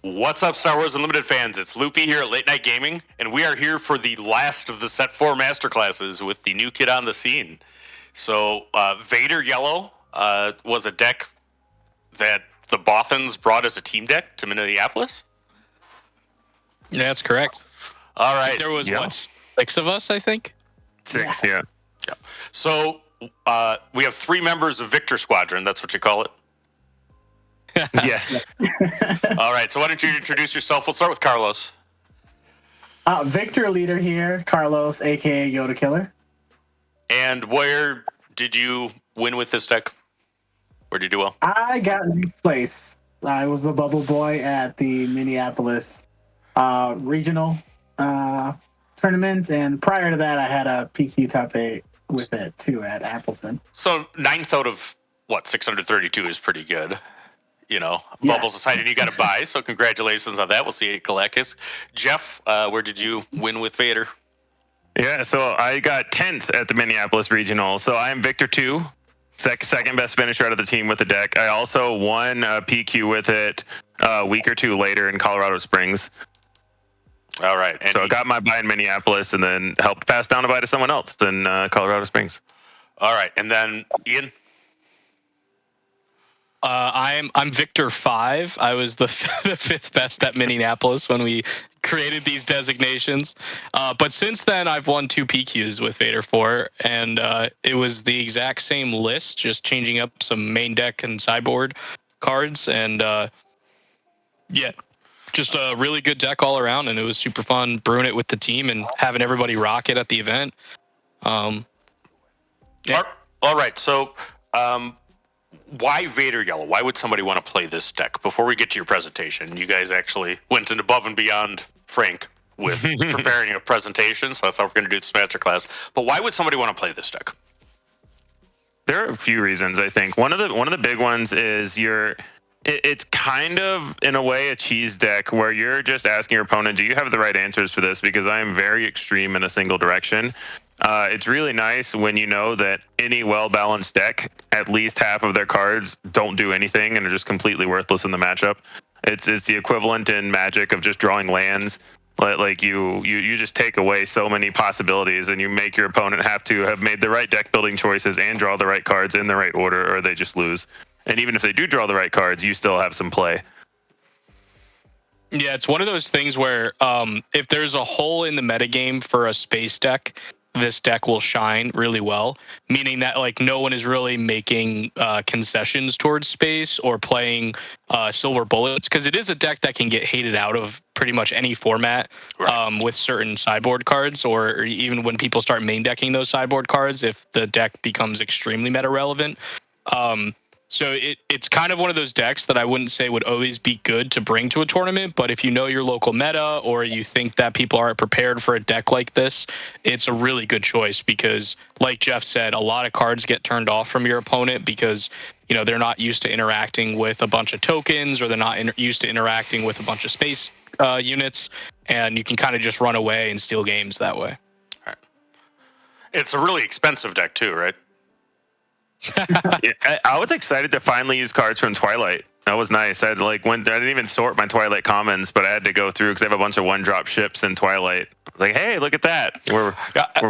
What's up, Star Wars Unlimited fans? It's Loopy here at Late Night Gaming, and we are here for the last of the Set 4 Masterclasses with the new kid on the scene. So, Vader Yellow was a deck that the Bothans brought as a team deck to Minneapolis. Yeah, that's correct. All right. There was, what, 6 of us, I think? 6, yeah. So, we have 3 members of Victor Squadron. That's what you call it? Yeah. All right. So, why don't you introduce yourself? We'll start with Carlos. Victor leader here, Carlos, a.k.a. Yodakiller. And where did you win with this deck? Where did you do well? I got ninth place. I was the bubble boy at the Minneapolis regional tournament, and prior to that, I had a PQ top 8 with it too at Appleton. So 9th out of what 632 is pretty good. You know, Yes. Bubbles aside, and you got to buy. So congratulations on that. We'll see you at Galactus. Jeff, where did you win with Vader? Yeah, so I got 10th at the Minneapolis Regional. So I'm Victor 2, second best finisher out of the team with the deck. I also won a PQ with it a week or 2 later in Colorado Springs. All right. And So I got my buy in Minneapolis and then helped pass down a buy to someone else in Colorado Springs. all right. And then Ian. I'm Victor 5. I was the 5th best at Minneapolis when we created these designations. But since then, I've won 2 PQs with Vader 4, and it was the exact same list, just changing up some main deck and sideboard cards. And yeah, just a really good deck all around, and it was super fun brewing it with the team and having everybody rock it at the event. Yeah. All right. So why Vader Yellow? Why would somebody want to play this deck? Before we get to your presentation, you guys actually went above and beyond Frank with preparing a presentation, so that's how we're going to do this masterclass. But why would somebody want to play this deck? There are a few reasons, I think. One of the big ones is it's kind of, in a way, a cheese deck where you're just asking your opponent, do you have the right answers for this? Because I am very extreme in a single direction. It's really nice when you know that any well-balanced deck, at least half of their cards don't do anything and are just completely worthless in the matchup. It's the equivalent in Magic of just drawing lands. Like you just take away so many possibilities, and you make your opponent have to have made the right deck building choices and draw the right cards in the right order, or they just lose. And even if they do draw the right cards, you still have some play. Yeah, it's one of those things where if there's a hole in the metagame for a space deck, this deck will shine really well, meaning that like no one is really making concessions towards space or playing silver bullets, because it is a deck that can get hated out of pretty much any format. Right. With certain sideboard cards, or even when people start main decking those sideboard cards, if the deck becomes extremely meta relevant. So it's kind of one of those decks that I wouldn't say would always be good to bring to a tournament, but if you know your local meta or you think that people aren't prepared for a deck like this, it's a really good choice because, like Jeff said, a lot of cards get turned off from your opponent because, you know, they're not used to interacting with a bunch of tokens, or they're not used to interacting with a bunch of space units, and you can kind of just run away and steal games that way. All right. It's a really expensive deck too, right? Yeah, I was excited to finally use cards from Twilight. That was nice. I didn't even sort my Twilight commons, but I had to go through because I have a bunch of 1-drop ships in Twilight. I was like, hey, look at that. We're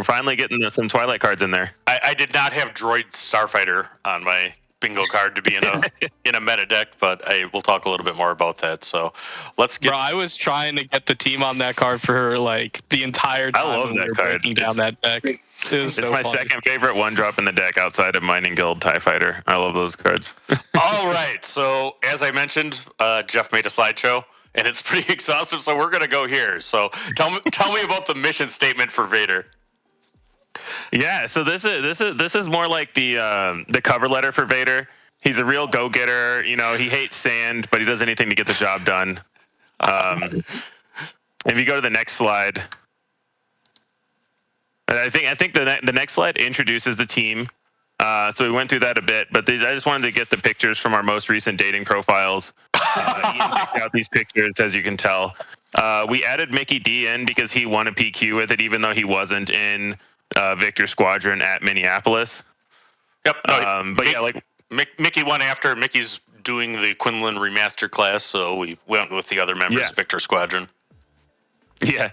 finally getting some Twilight cards in there. I did not have Droid Starfighter on my bingo card to be in a meta deck, but we'll talk a little bit more about that. So let's get. Bro, I was trying to get the team on that card for like the entire time. I love that card. Breaking down that deck. It's so my funny. Second favorite 1-drop in the deck outside of Mining Guild TIE Fighter. I love those cards. All right. So as I mentioned, Jeff made a slideshow, and it's pretty exhaustive. So we're gonna go here. So tell me about the mission statement for Vader. Yeah. So this is more like the cover letter for Vader. He's a real go-getter. You know, he hates sand, but he does anything to get the job done. If you go to the next slide. I think the next slide introduces the team. So we went through that a bit, but I just wanted to get the pictures from our most recent dating profiles. Ian picked out these pictures, as you can tell. We added Mickey D in because he won a PQ with it, even though he wasn't in Victor Squadron at Minneapolis. Yep. But yeah, like Mickey won after. Mickey's doing the Qunilan remaster class, so we went with the other members of Victor Squadron. Yeah.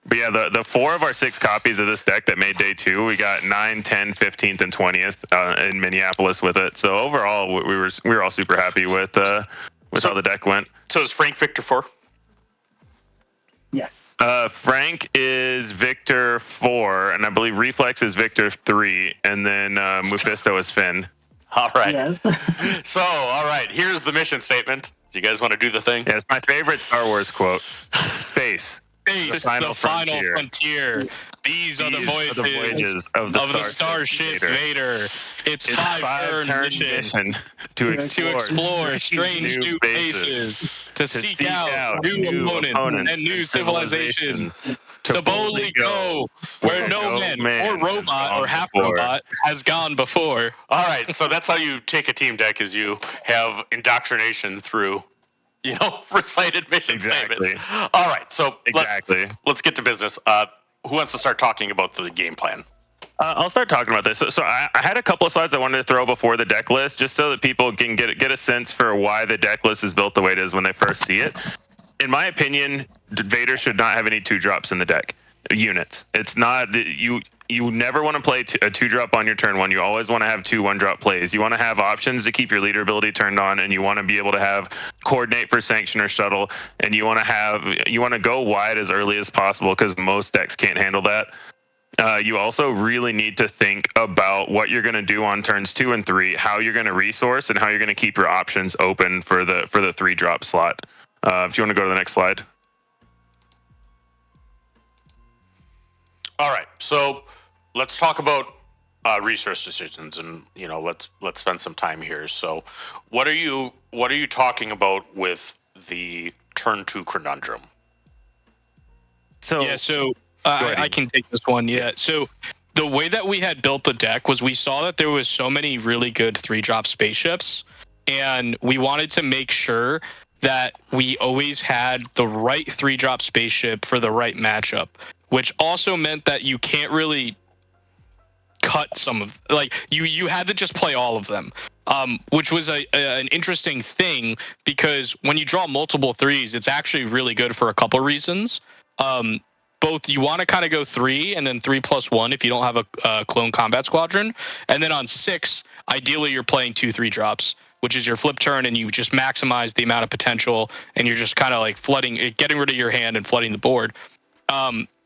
But yeah, the 4 of our 6 copies of this deck that made day 2, we got 9, 10, 15th, and 20th in Minneapolis with it. So overall, we were all super happy with how the deck went. So is Frank Victor 4? Yes. Frank is Victor 4, and I believe Reflex is Victor 3, and then Mephisto is Finn. All right. Yes. So, all right, here's the mission statement. Do you guys want to do the thing? Yeah, it's my favorite Star Wars quote. Space. The final frontier. These are the voyages of the Starship Vader. It's 5-turn mission to explore strange new bases, to seek out new opponents and new civilizations, to boldly go where no man or robot or half robot has gone before. All right, so that's how you take a team deck, is you have indoctrination through, recited mission statements. All right, so let's get to business. Who wants to start talking about the game plan? I'll start talking about this. So I had a couple of slides I wanted to throw before the deck list, just so that people can get a sense for why the deck list is built the way it is when they first see it. In my opinion, Vader should not have any 2-drops in the deck. Units. It's not you never want to play a 2-drop on your turn 1. You always want to have 2 1-drop plays. You want to have options to keep your leader ability turned on, and you want to be able to have coordinate for sanction or shuttle, and you want to go wide as early as possible, because most decks can't handle that. You also really need to think about what you're going to do on turns 2 and 3, how you're going to resource, and how you're going to keep your options open for the 3-drop slot. If you want to go to the next slide. All right, so let's talk about resource decisions, and let's spend some time here. So, what are you talking about with the turn 2 conundrum? I can take this one. Yeah, so the way that we had built the deck was we saw that there was so many really good 3-drop spaceships, and we wanted to make sure that we always had the right 3-drop spaceship for the right matchup, which also meant that you can't really cut some of, you had to just play all of them, which was an interesting thing, because when you draw multiple 3s, it's actually really good for a couple reasons. Both you want to kind of go 3 and then 3+1 if you don't have a clone combat squadron, and then on 6, ideally you're playing 2 3-drops, which is your flip turn, and you just maximize the amount of potential, and you're just kind of getting rid of your hand and flooding the board.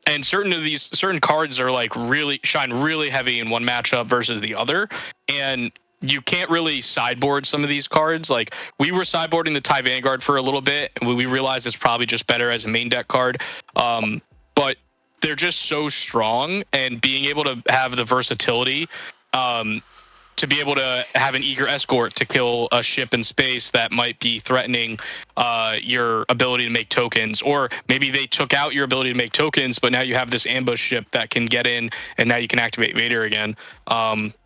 And certain cards are shine really heavy in one matchup versus the other, and you can't really sideboard some of these cards. Like, we were sideboarding the TIE Vanguard for a little bit, and we realized it's probably just better as a main deck card. But they're just so strong, and being able to have the versatility to be able to have an eager escort to kill a ship in space that might be threatening your ability to make tokens, or maybe they took out your ability to make tokens, but now you have this ambush ship that can get in, and now you can activate Vader again.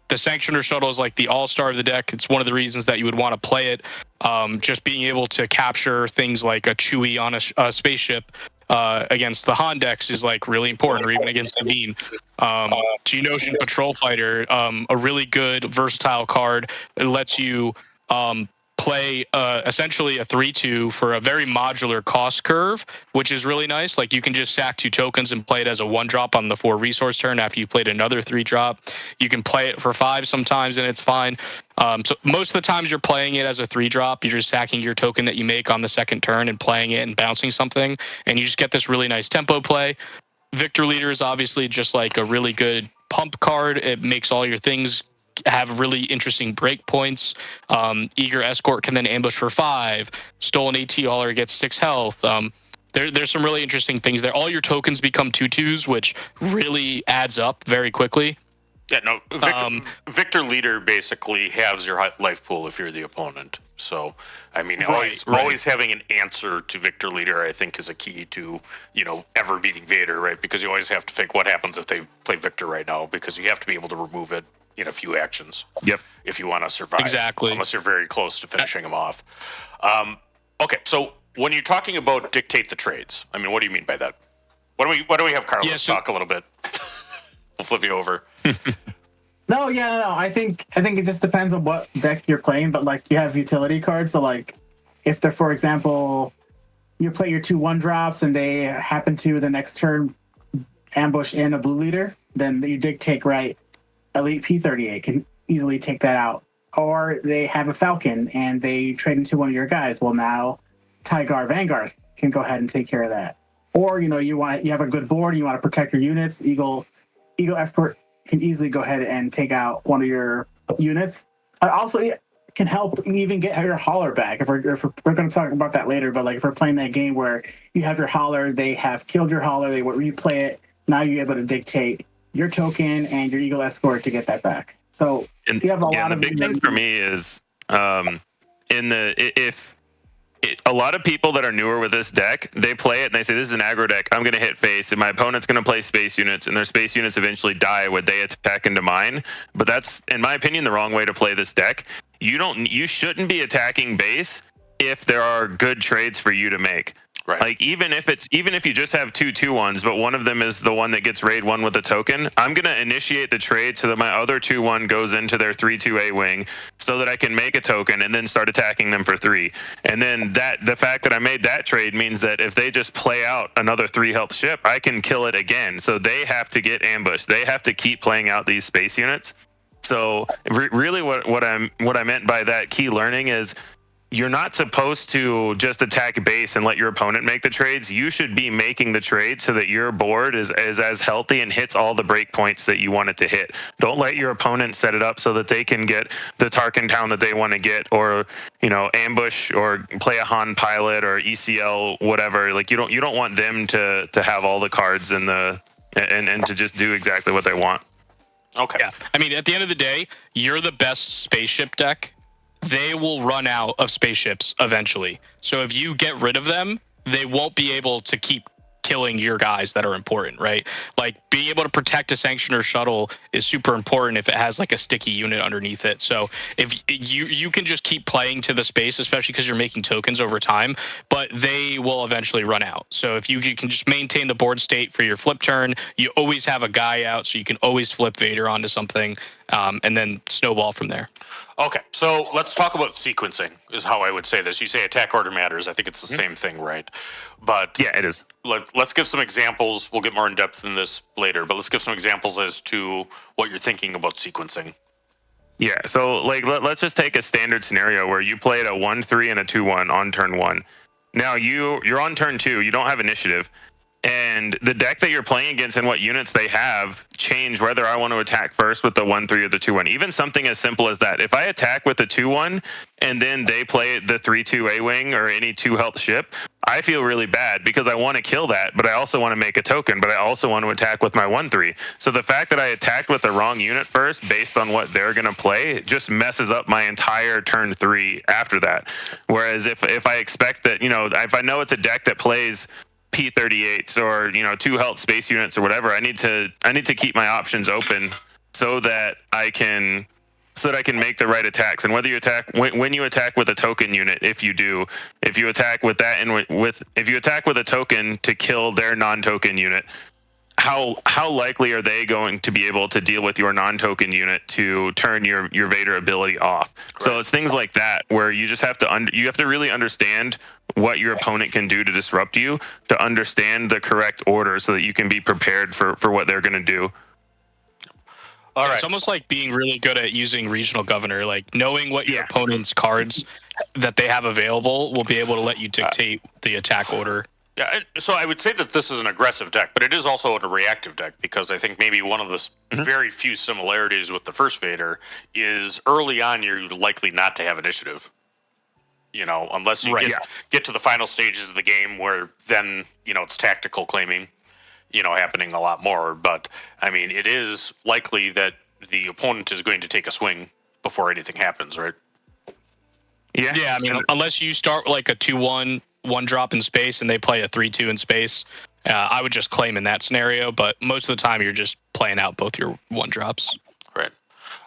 The Sanctioner Shuttle is like the all-star of the deck. It's one of the reasons that you would want to play it. Just being able to capture things like a Chewie on a spaceship against the Han decks is really important, or even against Sabine. Geonosian Patrol Fighter, a really good versatile card. It lets you play essentially a 3/2 for a very modular cost curve, which is really nice. You can just sack 2 tokens and play it as a 1-drop on the 4 resource turn after you played another 3-drop. You can play it for 5 sometimes, and it's fine. So most of the times you're playing it as a 3-drop. You're just sacking your token that you make on the second turn and playing it and bouncing something, and you just get this really nice tempo play. Victor Leader is obviously just a really good pump card. It makes all your things have really interesting break points. Eager Escort can then ambush for 5. Stolen AT Hauler gets 6 health. There's some really interesting things there. All your tokens become 2/2s, which really adds up very quickly. Yeah, no. Victor Leader basically halves your life pool if you're the opponent. So, always having an answer to Victor Leader, I think, is a key to, ever beating Vader, right? Because you always have to think what happens if they play Victor right now, because you have to be able to remove it in a few actions. Yep. If you want to survive. Exactly. Unless you're very close to finishing them off. Okay, so when you're talking about dictate the trades, what do you mean by that? Why don't we have Carlos talk a little bit? We'll flip you over. No, yeah, no. I think it just depends on what deck you're playing. But like, you have utility cards, so like, if they're, for example, you play your 2/1 drops and they happen to the next turn ambush in a blue leader, then you dictate, right, Elite P38 can easily take that out. Or they have a Falcon and they trade into one of your guys. Well, now Tygar Vanguard can go ahead and take care of that. Or, you have a good board, you want to protect your units. Eagle Escort can easily go ahead and take out one of your units. Also, it can help even get your hauler back. If we're going to talk about that later, but like if we're playing that game where you have your hauler, they have killed your hauler, they replay it. Now you're able to dictate your token and your Eagle Escort to get that back. So you have a lot of the big thing for me is a lot of people that are newer with this deck, they play it and they say, this is an aggro deck, I'm going to hit face, and my opponent's going to play space units, and their space units eventually die when they attack into mine. But that's, in my opinion, the wrong way to play this deck. You shouldn't be attacking base if there are good trades for you to make. Right. Like even if you just have 2/1s, but one of them is the one that gets raid 1 with a token, I'm gonna initiate the trade so that my other 2/1 goes into their 3/2 wing, so that I can make a token and then start attacking them for 3. And then the fact that I made that trade means that if they just play out another 3 health ship, I can kill it again. So they have to get ambushed. They have to keep playing out these space units. So really, what I meant by that key learning is, you're not supposed to just attack base and let your opponent make the trades. You should be making the trade so that your board is as healthy and hits all the breakpoints that you want it to hit. Don't let your opponent set it up so that they can get the Tarkintown that they want to get, or ambush or play a Han pilot or ECL, whatever. Like you don't want them to have all the cards and to just do exactly what they want. Okay. Yeah. I mean, at the end of the day, you're the best spaceship deck. They will run out of spaceships eventually. So if you get rid of them, they won't be able to keep killing your guys that are important, right? Like being able to protect a sanctioner shuttle is super important if it has like a sticky unit underneath it. So if you can just keep playing to the space, especially because you're making tokens over time, but they will eventually run out. So if you can just maintain the board state for your flip turn, you always have a guy out, so you can always flip Vader onto something, and then snowball from there. Okay, so let's talk about sequencing, is how I would say this. You say attack order matters. I think it's the same thing, right? But yeah, it is. Let's give some examples. We'll get more in depth in this later, but let's give some examples as to what you're thinking about sequencing. Yeah, so like let's just take a standard scenario where you played a 1/3 and a 2/1 on turn 1. Now you're on turn 2. You don't have initiative. And the deck that you're playing against and what units they have change whether I want to attack first with the 1/3 or the 2/1. Even something as simple as that. If I attack with the 2/1 and then they play the 3/2 A-wing or any 2 health ship, I feel really bad because I want to kill that, but I also want to make a token, but I also want to attack with my 1/3. So the fact that I attacked with the wrong unit first based on what they're going to play just messes up my entire turn 3 after that. Whereas if I expect that, if I know it's a deck that plays P38s or 2 health space units or whatever, I need to keep my options open so that I can make the right attacks. And whether you attack when you attack with a token unit, if you attack with that, and if you attack with a token to kill their non-token unit, how likely are they going to be able to deal with your non-token unit to turn your Vader ability off? Correct. So it's things like that where you just have to really understand what your opponent can do to disrupt you, to understand the correct order so that you can be prepared for what they're going to do. All right. It's almost like being really good at using regional governor, like knowing what your opponent's cards that they have available will be able to let you dictate the attack order. Yeah, so I would say that this is an aggressive deck, but it is also a reactive deck, because I think maybe one of the very few similarities with the first Vader is early on you're likely not to have initiative. Unless you get to the final stages of the game where then, it's tactical claiming, happening a lot more. But, I mean, it is likely that the opponent is going to take a swing before anything happens, right? Yeah, I mean, unless you start like a 2/1, 1-drop in space, and they play a 3/2 in space, I would just claim in that scenario. But most of the time, you're just playing out both your 1-drops. Right.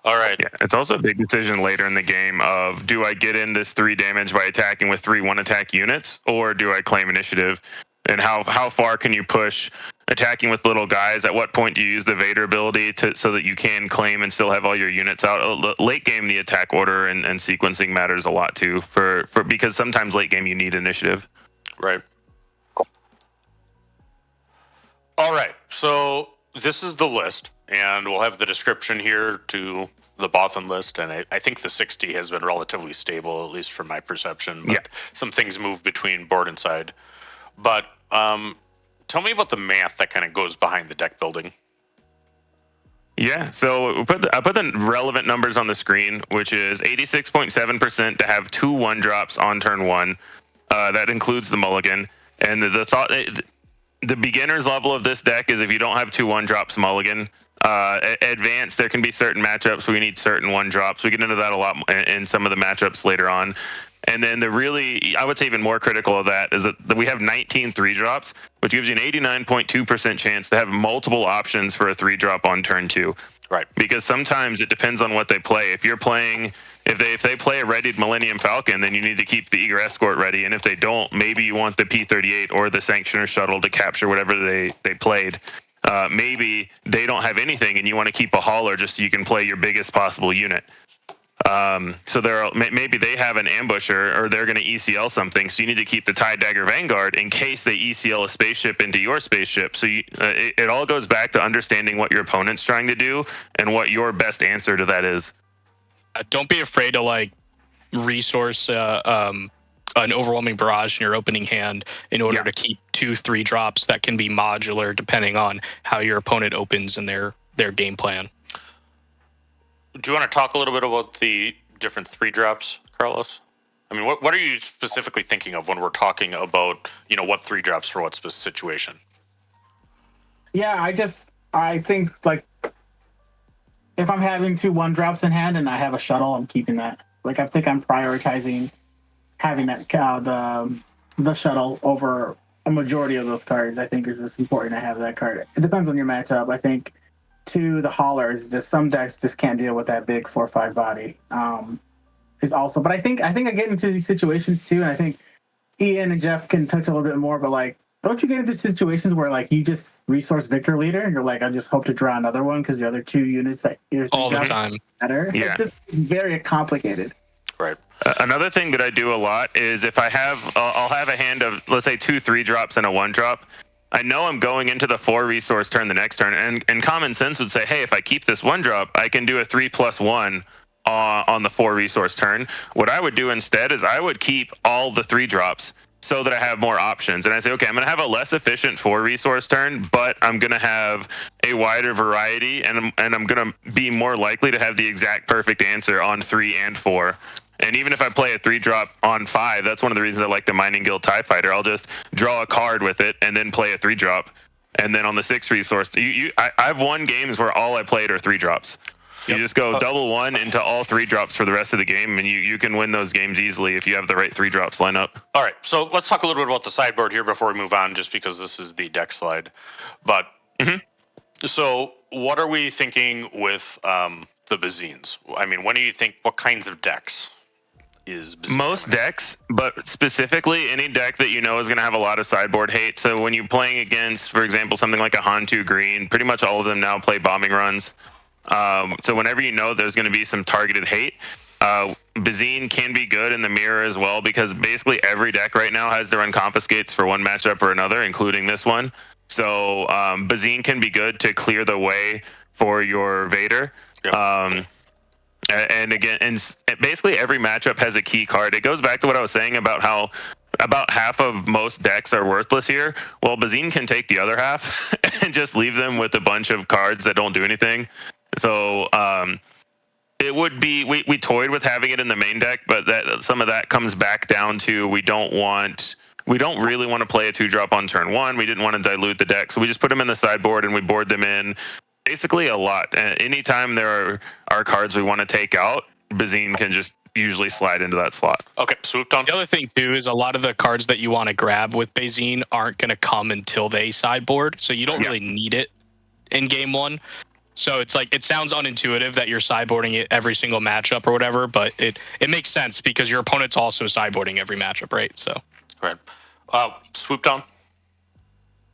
All right. Yeah, it's also a big decision later in the game of, do I get in this 3 damage by attacking with 3 1-attack units, or do I claim initiative? And how far can you push attacking with little guys, at what point do you use the Vader ability so that you can claim and still have all your units out? Late game, the attack order and sequencing matters a lot too, for because sometimes late game you need initiative. Right. All right. So this is the list, and we'll have the description here to the Bothan list. And I think the 60 has been relatively stable, at least from my perception. But Yeah. some things move between board and side. But tell me about the math that kind of goes behind the deck building. Yeah, so I put the relevant numbers on the screen, which is 86.7% to have 2 1-drops on turn 1. That includes the mulligan. And the beginner's level of this deck is if you don't have 2 1-drops, mulligan. Advanced, there can be certain matchups where you need certain 1-drops. We get into that a lot in some of the matchups later on. And then I would say even more critical of that is that we have 19 3-drops, which gives you an 89.2% chance to have multiple options for a 3-drop on turn 2. Right. Because sometimes it depends on what they play. If they play a readied Millennium Falcon, then you need to keep the Eager Escort ready. And if they don't, maybe you want the P-38 or the Sanctioner Shuttle to capture whatever they played. Maybe they don't have anything and you want to keep a hauler just so you can play your biggest possible unit. So maybe they have an ambusher or they're going to ECL something. So you need to keep the TIE Dagger Vanguard in case they ECL a spaceship into your spaceship. So it all goes back to understanding what your opponent's trying to do and what your best answer to that is. Don't be afraid to resource an overwhelming barrage in your opening hand in order to keep 2 3-drops that can be modular depending on how your opponent opens in their game plan. Do you want to talk a little bit about the different 3-drops, Carlos? I mean, what are you specifically thinking of when we're talking about, what 3-drops for what situation? Yeah, I think if I'm having 2 1-drops in hand and I have a shuttle, I'm keeping that. I think I'm prioritizing having that the shuttle over a majority of those cards. I think is just important to have that card. It depends on your matchup. I think to the haulers, just some decks just can't deal with that big 4/5 body. Is also, but I think I get into these situations too, and I think Ian and Jeff can touch a little bit more. But don't you get into situations where you just resource Victor Leader and you're I just hope to draw another one because the other 2 units that you're all the time better. Yeah. It's just very complicated. Right. Another thing that I do a lot is if I'll have a hand of, let's say, 2 3-drops and a 1-drop. I know I'm going into the 4 resource turn the next turn, and common sense would say, hey, if I keep this 1-drop, I can do a 3+1 on the 4 resource turn. What I would do instead is I would keep all the 3-drops so that I have more options. And I say, okay, I'm going to have a less efficient 4 resource turn, but I'm going to have a wider variety, and I'm going to be more likely to have the exact perfect answer on 3 and 4. And even if I play a 3-drop on 5, that's one of the reasons I like the Mining Guild TIE Fighter. I'll just draw a card with it and then play a 3-drop. And then on the 6 resource, I've won games where all I played are 3-drops. You just go double 1 into all 3-drops for the rest of the game, and you can win those games easily if you have the right 3-drops line up. All right, so let's talk a little bit about the sideboard here before we move on, just because this is the deck slide. But so what are we thinking with the Bazines? I mean, what kinds of decks is Bazine? Most decks, but specifically any deck that is going to have a lot of sideboard hate. So when you're playing against, for example, something like a Han2 Green, pretty much all of them now play bombing runs. So whenever there's going to be some targeted hate, Bazine can be good in the mirror as well, because basically every deck right now has to run confiscates for one matchup or another, including this one. So Bazine can be good to clear the way for your Vader. Yep. And again, basically every matchup has a key card. It goes back to what I was saying about how about half of most decks are worthless here. Well, Bazine can take the other half and just leave them with a bunch of cards that don't do anything. So it would be, we toyed with having it in the main deck, but some of that comes back down to we don't really want to play a 2-drop on turn 1. We didn't want to dilute the deck, so we just put them in the sideboard and we board them in basically a lot. Anytime there are cards we want to take out, Bazine can just usually slide into that slot. Okay, swooped on. The other thing too is a lot of the cards that you want to grab with Bazine aren't going to come until they sideboard, so you don't really need it in game 1. So it's it sounds unintuitive that you're sideboarding it every single matchup or whatever, but it makes sense because your opponent's also sideboarding every matchup, right? So right. Swooped on.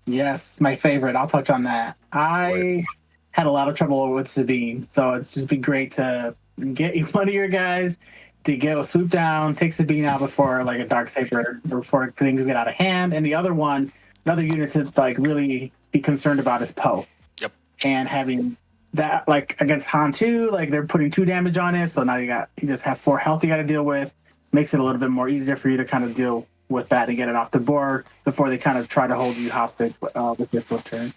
Yes, my favorite. I'll touch on that. I had a lot of trouble with Sabine, so it'd just be great to get one of your guys to get a swoop down, take Sabine out before like a dark saber, before things get out of hand, and the other one, another unit to like really be concerned about is Poe. Yep. And having that like against Han 2, like they're putting 2 damage on it, so now you just have 4 health you got to deal with. Makes it a little bit more easier for you to kind of deal with that and get it off the board before they kind of try to hold you hostage with their flip turn.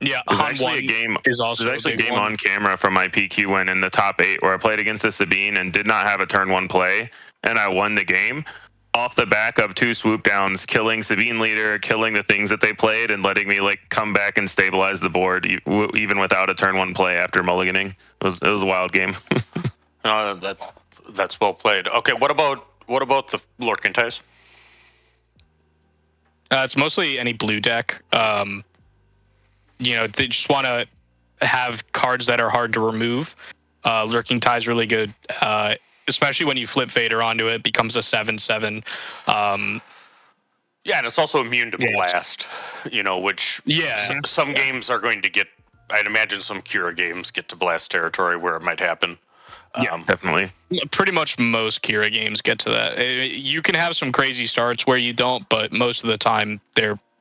Yeah, There's Han actually 1 a game. is also There's actually a game one. on camera from my PQ win in the top 8 where I played against a Sabine and did not have a turn 1 play, and I won the game off the back of 2 swoop downs, killing Sabine leader, killing the things that they played, and letting me like come back and stabilize the board even without a turn 1 play after mulliganing. It was a wild game. That's well played. Okay, what about the Lurking Ties? It's mostly any blue deck. They just want to have cards that are hard to remove. Lurking Tie is really good, especially when you flip Vader onto it. Becomes a 7/7. Yeah, and it's also immune to blast. Which some games are going to get. I'd imagine some Qira games get to blast territory where it might happen. Yeah, definitely. Pretty much most Qira games get to that. You can have some crazy starts where you don't, but most of the time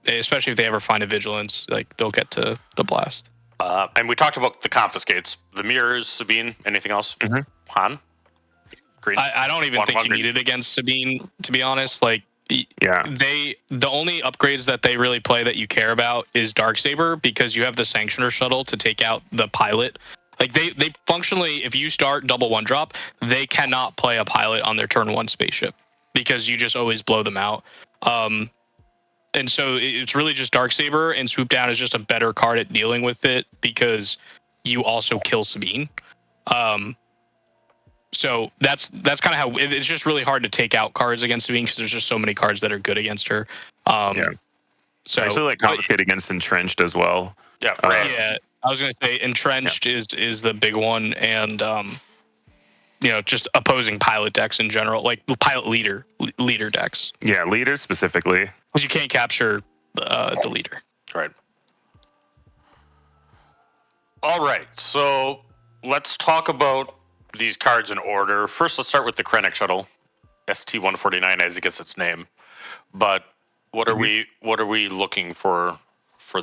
especially if they ever find a vigilance, like they'll get to the blast. And we talked about the confiscates, the mirrors, Sabine. Anything else? Mm-hmm. Han? Green? I don't even think you need it against Sabine, to be honest. Like, the only upgrades that they really play that you care about is Darksaber, because you have the Sanctioner shuttle to take out the pilot. Like they functionally, if you start double 1-drop, they cannot play a pilot on their turn 1 spaceship because you just always blow them out. And so it's really just Darksaber, and Swoop Down is just a better card at dealing with it because you also kill Sabine. So that's kind of how it's just really hard to take out cards against Sabine because there's just so many cards that are good against her. So I actually like confiscate against Entrenched as well. Yeah, I was going to say Entrenched is the big one, and just opposing pilot decks in general, like pilot leader decks. Yeah, leaders specifically. Because you can't capture the leader. Right. All right, so let's talk about these cards in order. First, let's start with the Krennic Shuttle, ST-149 as it gets its name. But what are we looking for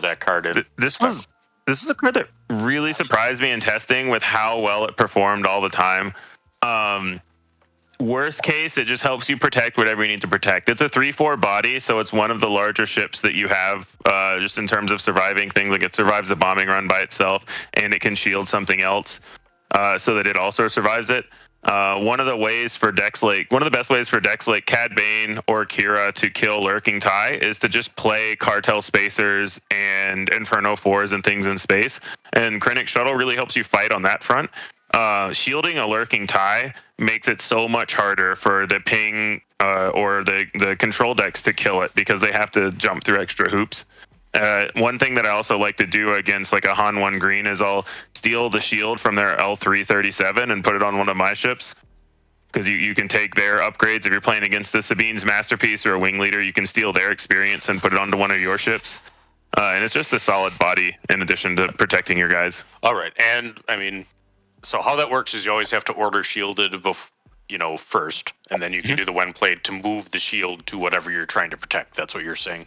that card in? This was a card that really surprised me in testing with how well it performed all the time. Worst case, it just helps you protect whatever you need to protect. It's a 3/4 body, so it's one of the larger ships that you have, just in terms of surviving things. Like it survives a bombing run by itself, and it can shield something else, so that it also survives it. One of the best ways for decks like Cad Bane or Qira to kill Lurking Tie is to just play Cartel Spacers and Inferno 4s and things in space. And Krennic Shuttle really helps you fight on that front. Shielding a Lurking Tie makes it so much harder for the ping or the control decks to kill it because they have to jump through extra hoops. One thing that I also like to do against like a Han 1 green is I'll steal the shield from their L337 and put it on one of my ships, because you can take their upgrades. If you're playing against the Sabine's Masterpiece or a Wing Leader, you can steal their experience and put it onto one of your ships. And it's just a solid body in addition to protecting your guys. All right, and I mean, so how that works is you always have to order shielded first, and then you can do the when played to move the shield to whatever you're trying to protect. That's what you're saying.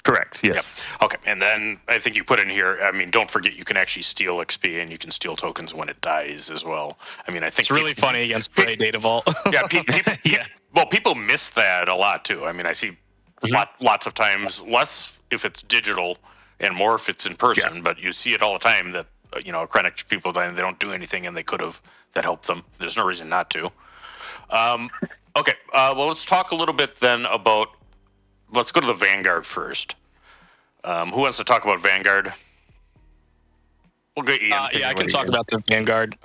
Correct. Yes. Yep. Okay. And then I think you put in here, I mean, don't forget you can actually steal XP and you can steal tokens when it dies as well. I mean, I think it's really funny against Prey Data Vault. People miss that a lot too. I mean, I see lots of times, less if it's digital and more if it's in person, but you see it all the time that, Krennic people, they don't do anything and they could have, that helped them. There's no reason not to. Okay. Well, let's talk a little bit then about, let's go to the Vanguard first. Who wants to talk about Vanguard? We'll get Ian. I can talk about the Vanguard.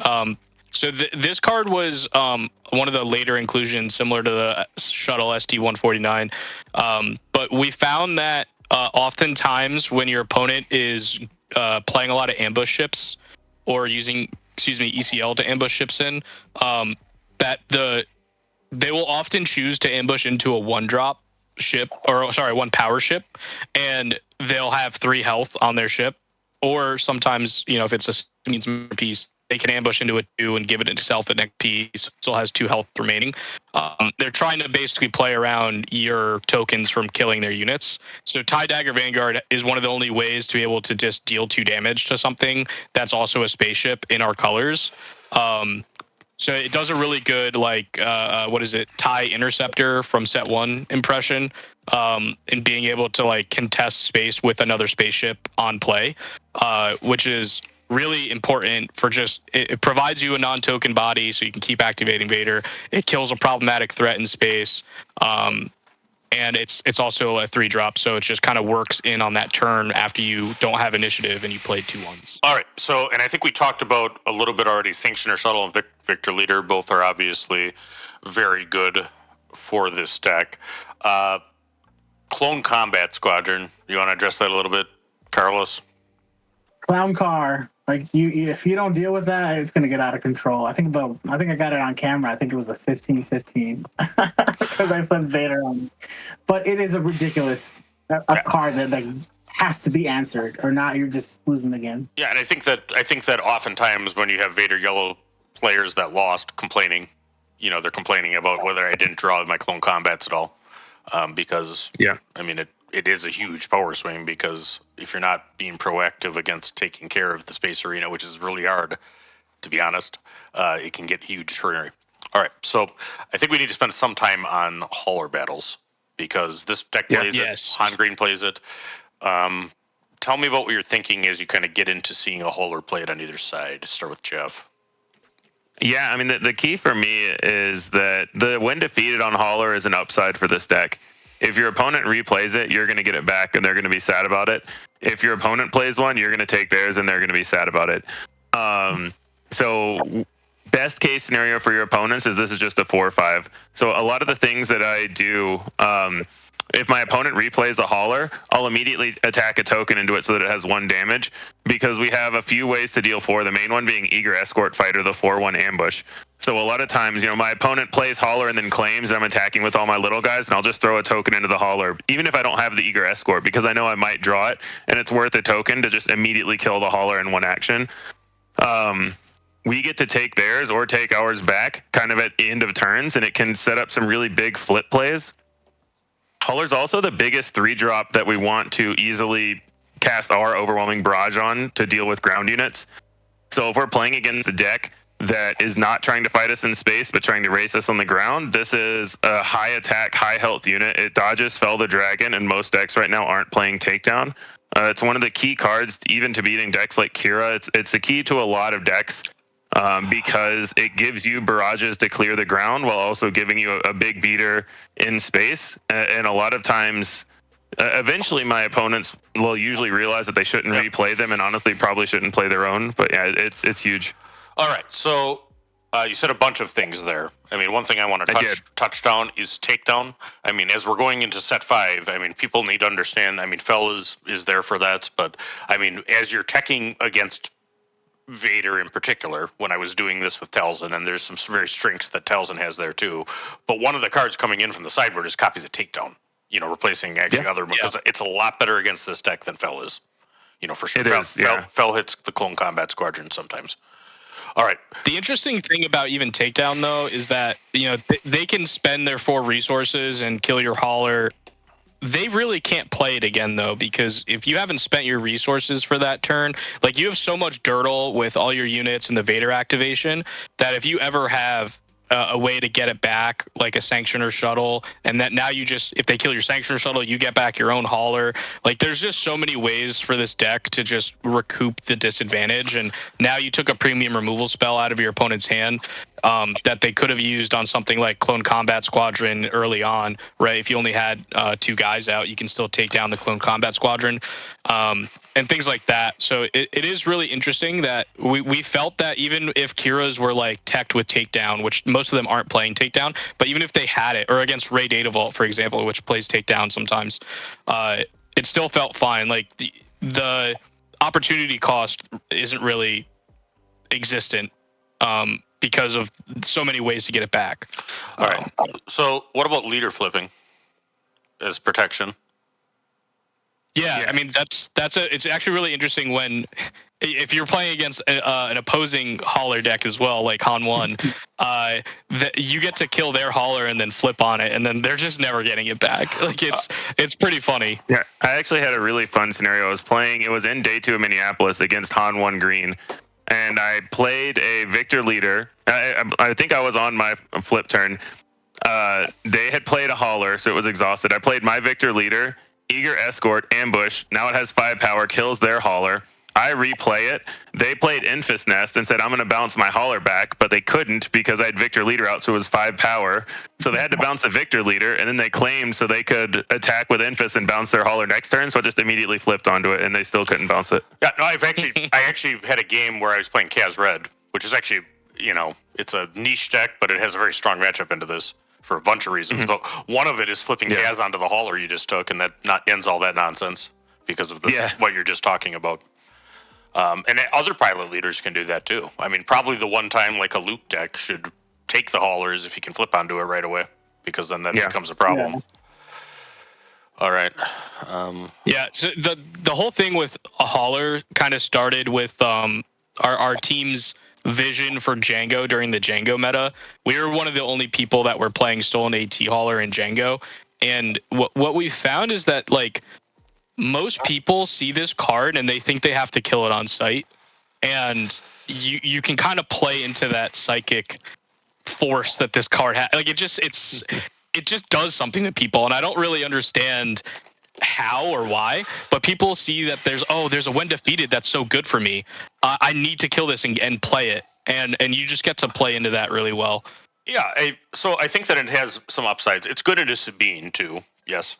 So this card was one of the later inclusions, similar to the Shuttle ST-149. But we found that oftentimes when your opponent is playing a lot of ambush ships or using, ECL to ambush ships in, that they will often choose to ambush into a 1-drop ship, or sorry, 1 power ship, and they'll have 3 health on their ship. Or sometimes, if it's a needs piece, they can ambush into a 2 and give it itself an XP, so it still has 2 health remaining. They're trying to basically play around your tokens from killing their units. So TIE Dagger Vanguard is one of the only ways to be able to just deal 2 damage to something that's also a spaceship in our colors. So it does a really good, TIE Interceptor from set 1 impression, in being able to contest space with another spaceship on play, which is really important for it provides you a non-token body so you can keep activating Vader. It kills a problematic threat in space. And it's also a 3-drop, so it just kind of works in on that turn after you don't have initiative and you played 2 ones. All right, so, and I think we talked about a little bit already, Sanctioner Shuttle and Victor Leader, both are obviously very good for this deck. Clone Combat Squadron, you want to address that a little bit, Carlos? Clown car. If you don't deal with that, it's gonna get out of control. I think I got it on camera. I think it was a 15-15 because I flipped Vader on. But it is a ridiculous card that has to be answered, or not, you're just losing the game. Yeah, and I think that oftentimes when you have Vader Yellow players that lost complaining, they're complaining about whether I didn't draw my clone combats at all, because I mean it is a huge power swing, because if you're not being proactive against taking care of the space arena, which is really hard, to be honest, it can get huge hurry. All right, so I think we need to spend some time on hauler battles, because this deck plays it. Han Green plays it. Tell me about what you're thinking as you kind of get into seeing a hauler play it on either side. Start with Jeff. Yeah, I mean, the key for me is that when defeated on hauler is an upside for this deck. If your opponent replays it, you're going to get it back, and they're going to be sad about it. If your opponent plays one, you're going to take theirs, and they're going to be sad about it. So best case scenario for your opponents is this is just a 4 or 5. So a lot of the things that I do, if my opponent replays a hauler, I'll immediately attack a token into it so that it has 1 damage, because we have a few ways to deal 4, the main one being Eager Escort Fighter, the 4/1 ambush. So a lot of times, my opponent plays hauler and then claims, and I'm attacking with all my little guys, and I'll just throw a token into the hauler, even if I don't have the Eager Escort, because I know I might draw it, and it's worth a token to just immediately kill the hauler in 1 action. We get to take theirs or take ours back kind of at the end of turns, and it can set up some really big flip plays. Hauler's also the biggest 3-drop that we want to easily cast our Overwhelming Barrage on to deal with ground units. So if we're playing against a deck that is not trying to fight us in space but trying to race us on the ground, this is a high attack, high health unit. It dodges Fell the Dragon, and most decks right now aren't playing Takedown. It's one of the key cards even to beating decks like Qira. It's the key to a lot of decks, because it gives you barrages to clear the ground while also giving you a big beater in space. And a lot of times, eventually my opponents will usually realize that they shouldn't replay them, and honestly probably shouldn't play their own. But yeah, it's huge. All right, so you said a bunch of things there. I mean, one thing I want to touch down is Takedown. I mean, as we're going into set 5, I mean, people need to understand, I mean, Fell is there for that, but I mean, as you're teching against Vader in particular, when I was doing this with Talzin, and there's some very strengths that Talzin has there too, but one of the cards coming in from the sideboard is copies of Takedown, replacing other, because it's a lot better against this deck than Fell is, for sure. Fell hits the Clone Combat Squadron sometimes. All right. The interesting thing about even Takedown, though, is that, they can spend their 4 resources and kill your hauler. They really can't play it again, though, because if you haven't spent your resources for that turn, you have so much dirtle with all your units and the Vader activation that if you ever have a way to get it back, like a Sanctioner Shuttle, and that now if they kill your Sanctioner Shuttle, you get back your own hauler. There's just so many ways for this deck to just recoup the disadvantage, and now you took a premium removal spell out of your opponent's hand that they could have used on something like Clone Combat Squadron early on, right? If you only had 2 guys out, you can still take down the Clone Combat Squadron, and things like that. So it is really interesting that we felt that even if Qira's were teched with Takedown, which most of them aren't playing Takedown, but even if they had it, or against Ray Data Vault, for example, which plays Takedown sometimes, it still felt fine. The opportunity cost isn't really existent, because of so many ways to get it back. All right. So what about leader flipping? as protection. Yeah, I mean it's actually really interesting when if you're playing against an opposing hauler deck as well, like Han One, that you get to kill their hauler and then flip on it, and then they're just never getting it back. Like it's pretty funny. Yeah, I actually had a really fun scenario. I was playing. It was in day 2 of Minneapolis against Han One Green, and I played a Victor leader. I think I was on my flip turn. They had played a hauler, so it was exhausted. I played my Victor leader. Eager Escort, Ambush. Now it has 5 power, kills their hauler. I replay it. They played Infest Nest and said, I'm going to bounce my hauler back, but they couldn't because I had Victor Leader out, so it was 5 power. So they had to bounce the Victor Leader, and then they claimed so they could attack with Infest and bounce their hauler next turn, so I just immediately flipped onto it, and they still couldn't bounce it. Yeah, no, I actually had a game where I was playing Kaz Red, which is actually, it's a niche deck, but it has a very strong matchup into this for a bunch of reasons. But one of it is flipping Kaz onto the hauler you just took, and that ends all that nonsense because of what you're just talking about. And other pilot leaders can do that too. I mean, probably the one time like a Luke deck should take the haulers if you can flip onto it right away, because then that becomes a problem. Yeah. All right. So the whole thing with a hauler kind of started with our team's vision for Jango during the Jango meta. We were one of the only people that were playing Stolen AT hauler in Jango, and what we found is that like most people see this card and they think they have to kill it on sight, and you can kind of play into that psychic force that this card has. Like it just does something to people, and I don't really understand how or why, but people see that there's a when defeated that's so good for me. I need to kill this and play it, and you just get to play into that really well. Yeah, so I think that it has some upsides. It's good into Sabine too. Yes.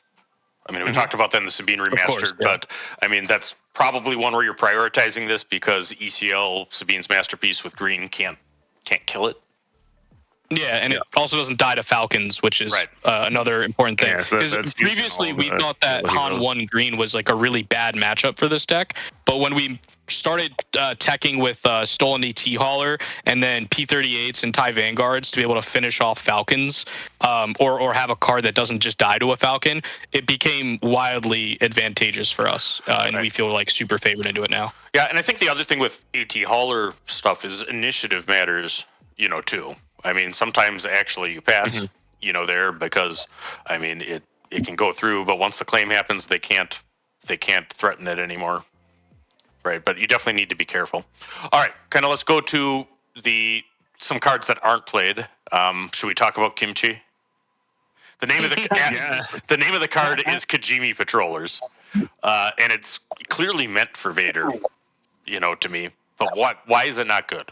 I mean, we talked about that in the Sabine Remastered, but I mean, that's probably one where you're prioritizing this because ECL, Sabine's masterpiece with green, can't kill it. Yeah, and it also doesn't die to Falcons, which is another important thing. Because previously we thought that Han 1 green was like a really bad matchup for this deck, but when we started teching with Stolen ET Hauler and then P38s and TIE Vanguards to be able to finish off Falcons, or have a card that doesn't just die to a Falcon, it became wildly advantageous for us, and we feel like super favored into it now. Yeah, and I think the other thing with AT Hauler stuff is initiative matters, too. I mean, sometimes actually you pass, there because, I mean, it can go through, but once the claim happens, they can't threaten it anymore, right? But you definitely need to be careful. All right, kind of let's go to some cards that aren't played. Should we talk about Kimchi? The name of the name of the card is Kajimi Patrollers, and it's clearly meant for Vader, to me. But why is it not good?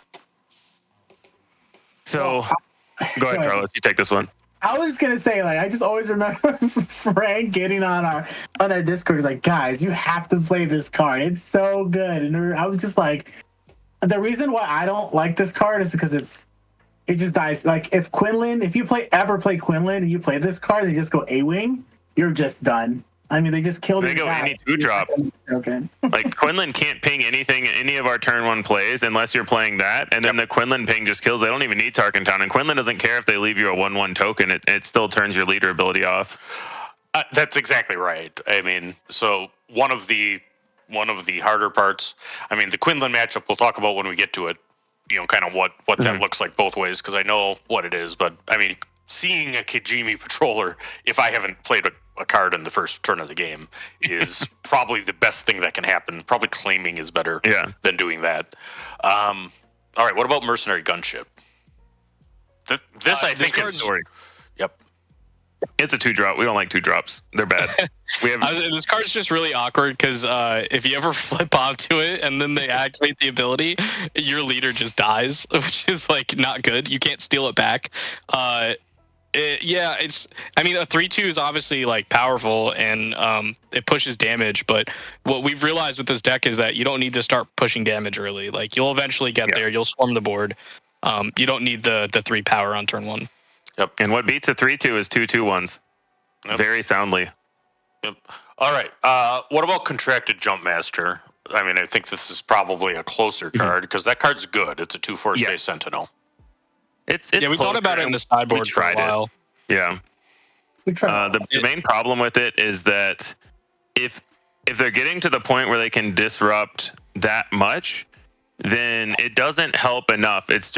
So, go ahead, Carlos. You take this one. I was gonna say, I just always remember Frank getting on our Discord. He's like, guys, you have to play this card. It's so good. And I was just like, the reason why I don't like this card is because it just dies. Like if you ever play Qunilan and you play this card, they just go A-Wing, you're just done. I mean, they just killed. They go any 2-drop. Okay. Like Qunilan can't ping any of our turn 1 plays unless you're playing that, and then the Qunilan ping just kills. They don't even need Tarkintown, and Qunilan doesn't care if they leave you a 1/1 token. It still turns your leader ability off. That's exactly right. I mean, so one of the harder parts. I mean, the Qunilan matchup we'll talk about when we get to it. Kind of what that looks like both ways, because I know what it is. But I mean, seeing a Kajimi Patroller, if I haven't played a card in the first turn of the game, is probably the best thing that can happen. Probably claiming is better than doing that. All right, what about Mercenary Gunship? This I think is story. Yep. It's a 2-drop. We don't like 2-drops. They're bad. This card's just really awkward because if you ever flip onto it and then they activate the ability, your leader just dies, which is like not good. You can't steal it back. A 3/2 is obviously like powerful and it pushes damage, but what we've realized with this deck is that you don't need to start pushing damage early. Like you'll eventually get there. You'll swarm the board. You don't need the 3 power on turn 1. Yep. And what beats a 3/2 is 2/2/1s. Yep. Very soundly. Yep. All right. What about Contracted Jumpmaster? I mean, I think this is probably a closer card because that card's good. It's a 2/4 space Sentinel. It's we thought about it in the sideboard for a while. Yeah. We try. The main problem with it is that if they're getting to the point where they can disrupt that much, then it doesn't help enough. It's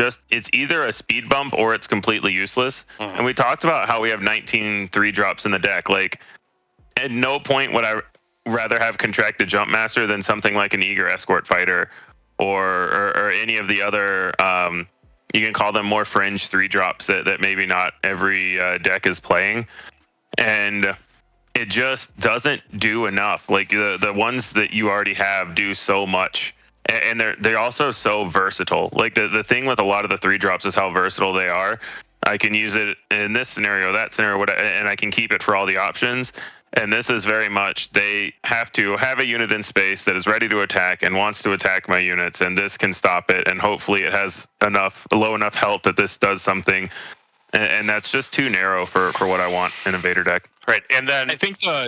either a speed bump or it's completely useless. And we talked about how we have 19 3-drops in the deck. Like, at no point would I rather have Contracted Jump Master than something like an Eager Escort Fighter or any of the other, you can call them more fringe 3-drops that maybe not every deck is playing. And it just doesn't do enough. Like, the ones that you already have do so much. And they're also so versatile. Like, the thing with a lot of the 3-drops is how versatile they are. I can use it in this scenario, that scenario, and I can keep it for all the options. And this is very much, they have to have a unit in space that is ready to attack and wants to attack my units, and this can stop it. And hopefully it has low enough health that this does something. And that's just too narrow for what I want in a Vader deck. Right, and then I think I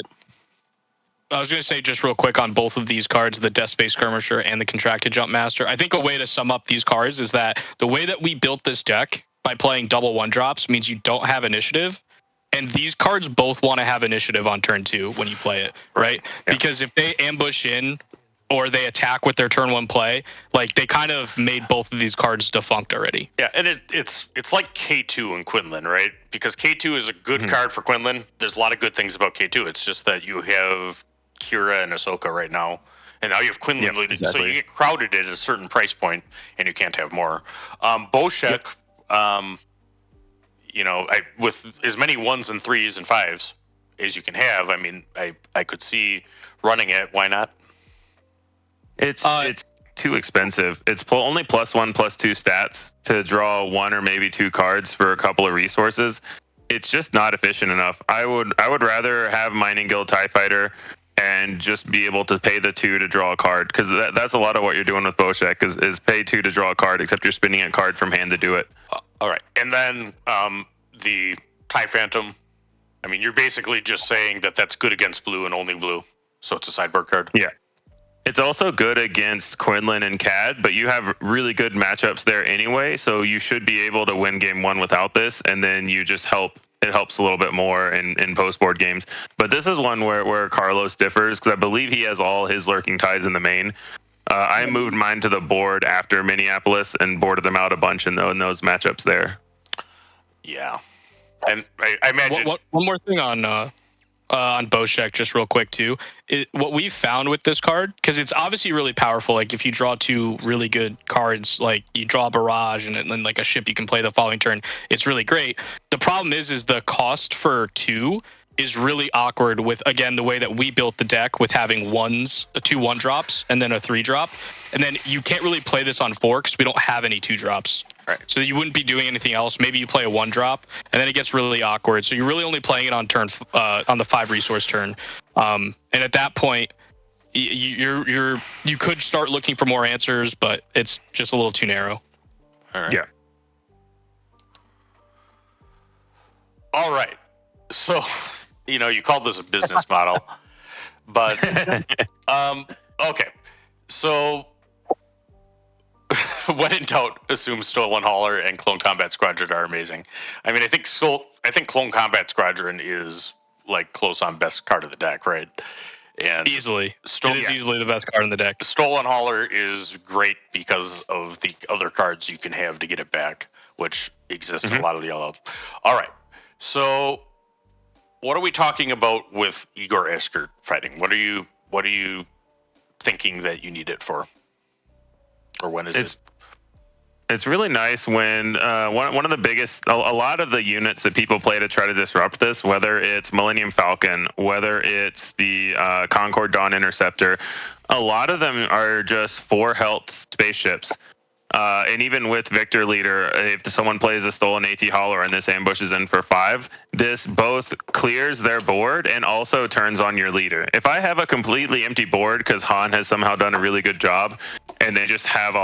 was going to say just real quick on both of these cards, the Death Space Skirmisher and the Contracted Jump Master. I think a way to sum up these cards is that the way that we built this deck by playing double 1-drops means you don't have initiative. And these cards both want to have initiative on turn 2 when you play it, right? Yeah. Because if they ambush in or they attack with their turn 1 play, like, they kind of made both of these cards defunct already. Yeah, and it's like K2 and Qunilan, right? Because K2 is a good card for Qunilan. There's a lot of good things about K2. It's just that you have Qira and Ahsoka right now, and now you have Qunilan. Yep, exactly. So you get crowded at a certain price point, and you can't have more. Boshek, with as many 1s and 3s and 5s as you can have, I mean, I could see running it. Why not? It's too expensive. It's only +1/+2 stats to draw 1 or maybe 2 cards for a couple of resources. It's just not efficient enough. I would rather have Mining Guild TIE Fighter and just be able to pay the 2 to draw a card, because that's a lot of what you're doing with Boshek is pay 2 to draw a card, except you're spinning a card from hand to do it. All right, and then the TIE Phantom. I mean, you're basically just saying that that's good against blue and only blue, so it's a sideboard card. Yeah. It's also good against Qunilan and Cad, but you have really good matchups there anyway, so you should be able to win game 1 without this, and then you just it helps a little bit more in post-board games. But this is one where Carlos differs, because I believe he has all his Lurking Ties in the main. I moved mine to the board after Minneapolis and boarded them out a bunch in those matchups there. Yeah. And I imagine... One more thing on Boshek, just real quick too. What we've found with this card, because it's obviously really powerful. Like, if you draw 2 really good cards, like you draw a barrage and then like a ship you can play the following turn, it's really great. The problem is the cost for 2 is really awkward with, again, the way that we built the deck with having 2 1-drops and then a 3-drop. And then you can't really play this on 4 because we don't have any 2-drops. Right. So you wouldn't be doing anything else. Maybe you play a 1-drop, and then it gets really awkward. So you're really only playing it on turn on the 5-resource turn. And at that point, you could start looking for more answers, but it's just a little too narrow. All right. Yeah. All right. So, you called this a business model, but okay. So, when in doubt, assume Stolen Hauler and Clone Combat Squadron are amazing. I mean, I think Clone Combat Squadron is like close on best card of the deck, right? And easily, it is easily the best card in the deck. Stolen Hauler is great because of the other cards you can have to get it back, which exist in a lot of the yellow. All right, so what are we talking about with Igor Escort fighting? What are you thinking that you need it for? Or when is it? It's really nice when one of the biggest, a lot of the units that people play to try to disrupt this, whether it's Millennium Falcon, whether it's the Concord Dawn Interceptor, a lot of them are just 4 health spaceships. And even with Victor Leader, if someone plays a Stolen AT Hauler and this ambushes in for 5, this both clears their board and also turns on your leader. If I have a completely empty board because Han has somehow done a really good job, and they just have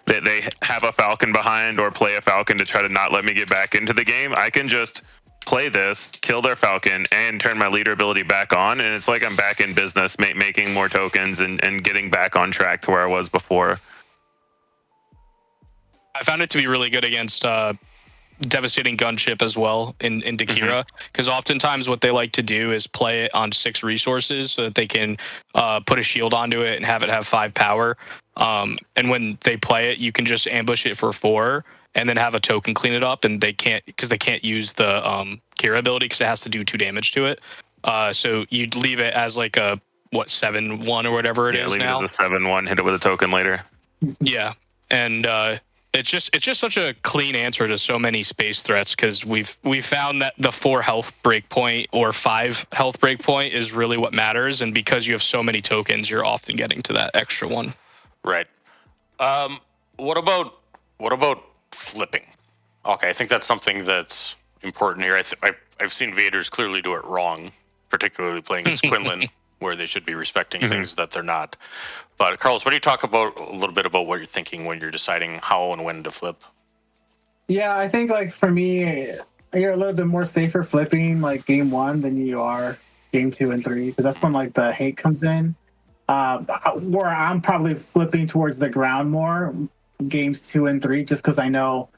they have a Falcon behind or play a Falcon to try to not let me get back into the game, I can just play this, kill their Falcon, and turn my leader ability back on, and it's like I'm back in business, making more tokens and getting back on track to where I was before. I found it to be really good against devastating gunship as well into Qira, because oftentimes what they like to do is play it on 6 resources so that they can put a shield onto it and have it have 5 power. And when they play it, you can just ambush it for 4 and then have a token clean it up, and they can't use the Qira ability because it has to do 2 damage to it. So you'd leave it as like a 7/1 or whatever it is leave now. it as a 7/1, hit it with a token later. Yeah, and it's just such a clean answer to so many space threats, because we've found that the 4 health breakpoint or 5 health breakpoint is really what matters, and because you have so many tokens, you're often getting to that extra one. Right. What about flipping? Okay, I think that's something that's important here. I've seen Vaders clearly do it wrong, particularly playing against Qunilan, where they should be respecting things that they're not. But Carlos, what do you talk about a little bit about what you're thinking when you're deciding how and when to flip? Yeah, I think like for me, you're a little bit more safer flipping like game 1 than you are game 2 and 3, because that's when like the hate comes in. Where I'm probably flipping towards the ground more games 2 and 3, just because I know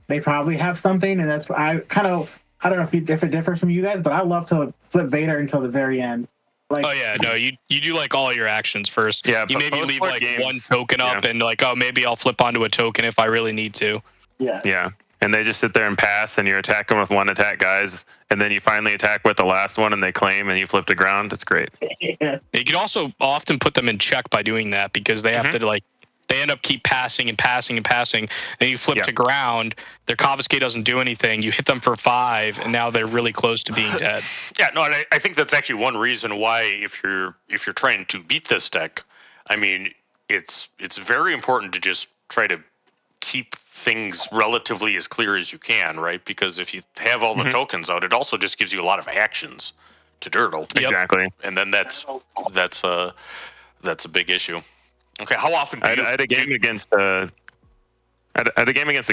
they probably have something, and that's I don't know if it differs from you guys, but I love to flip Vader until the very end. Like, oh yeah, no, you do like all your actions first. Yeah, you maybe leave like games, 1 token up and like, oh, maybe I'll flip onto a token if I really need to. Yeah, and they just sit there and pass, and you attack them with 1 attack guys, and then you finally attack with the last one, and they claim, and you flip to ground. It's great. Yeah. You can also often put them in check by doing that, because they have to like, they end up keep passing and passing and passing, and you flip to ground. Their confiscate doesn't do anything. You hit them for 5, and now they're really close to being dead. Yeah, no, and I think that's actually one reason why if you're trying to beat this deck, I mean, it's very important to just try to keep things relatively as clear as you can, right? Because if you have all the tokens out, it also just gives you a lot of actions to dirtle. Exactly. And then that's a big issue. Okay, how often do you... I had a game against the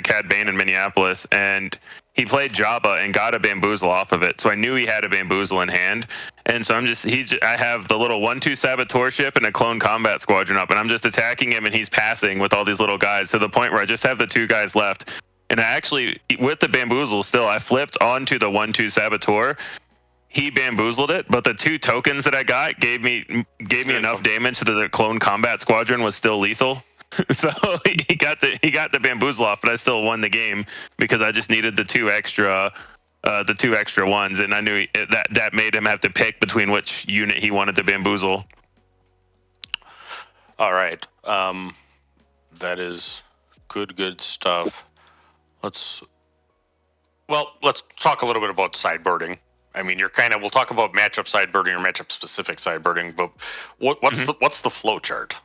Cad Bane in Minneapolis, and he played Jabba and got a bamboozle off of it. So I knew he had a bamboozle in hand, and so I have the little 1/2 Saboteur ship and a clone combat squadron up, and I'm just attacking him, and he's passing with all these little guys to the point where I just have the 2 guys left. And I actually, with the bamboozle still, I flipped onto the 1/2 Saboteur. He bamboozled it, but the 2 tokens that I got gave me enough damage so that the clone combat squadron was still lethal. So he got the bamboozle off, but I still won the game because I just needed the 2 extra ones, and I knew that made him have to pick between which unit he wanted to bamboozle. All right, that is good stuff. Let's talk a little bit about sideboarding. I mean, we'll talk about matchup sideboarding or matchup specific sideboarding, but what's the flow chart?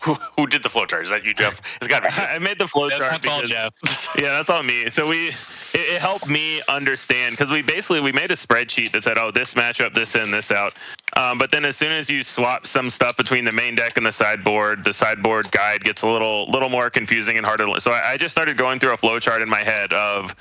Who did the flow chart? Is that you, Jeff? It's got to be you. I made the flow chart. That's all Jeff. Yeah, that's all me. So it helped me understand, because we made a spreadsheet that said, oh, this matchup, this in, this out. But then as soon as you swap some stuff between the main deck and the sideboard guide gets a little more confusing and harder. So I just started going through a flow chart in my head of,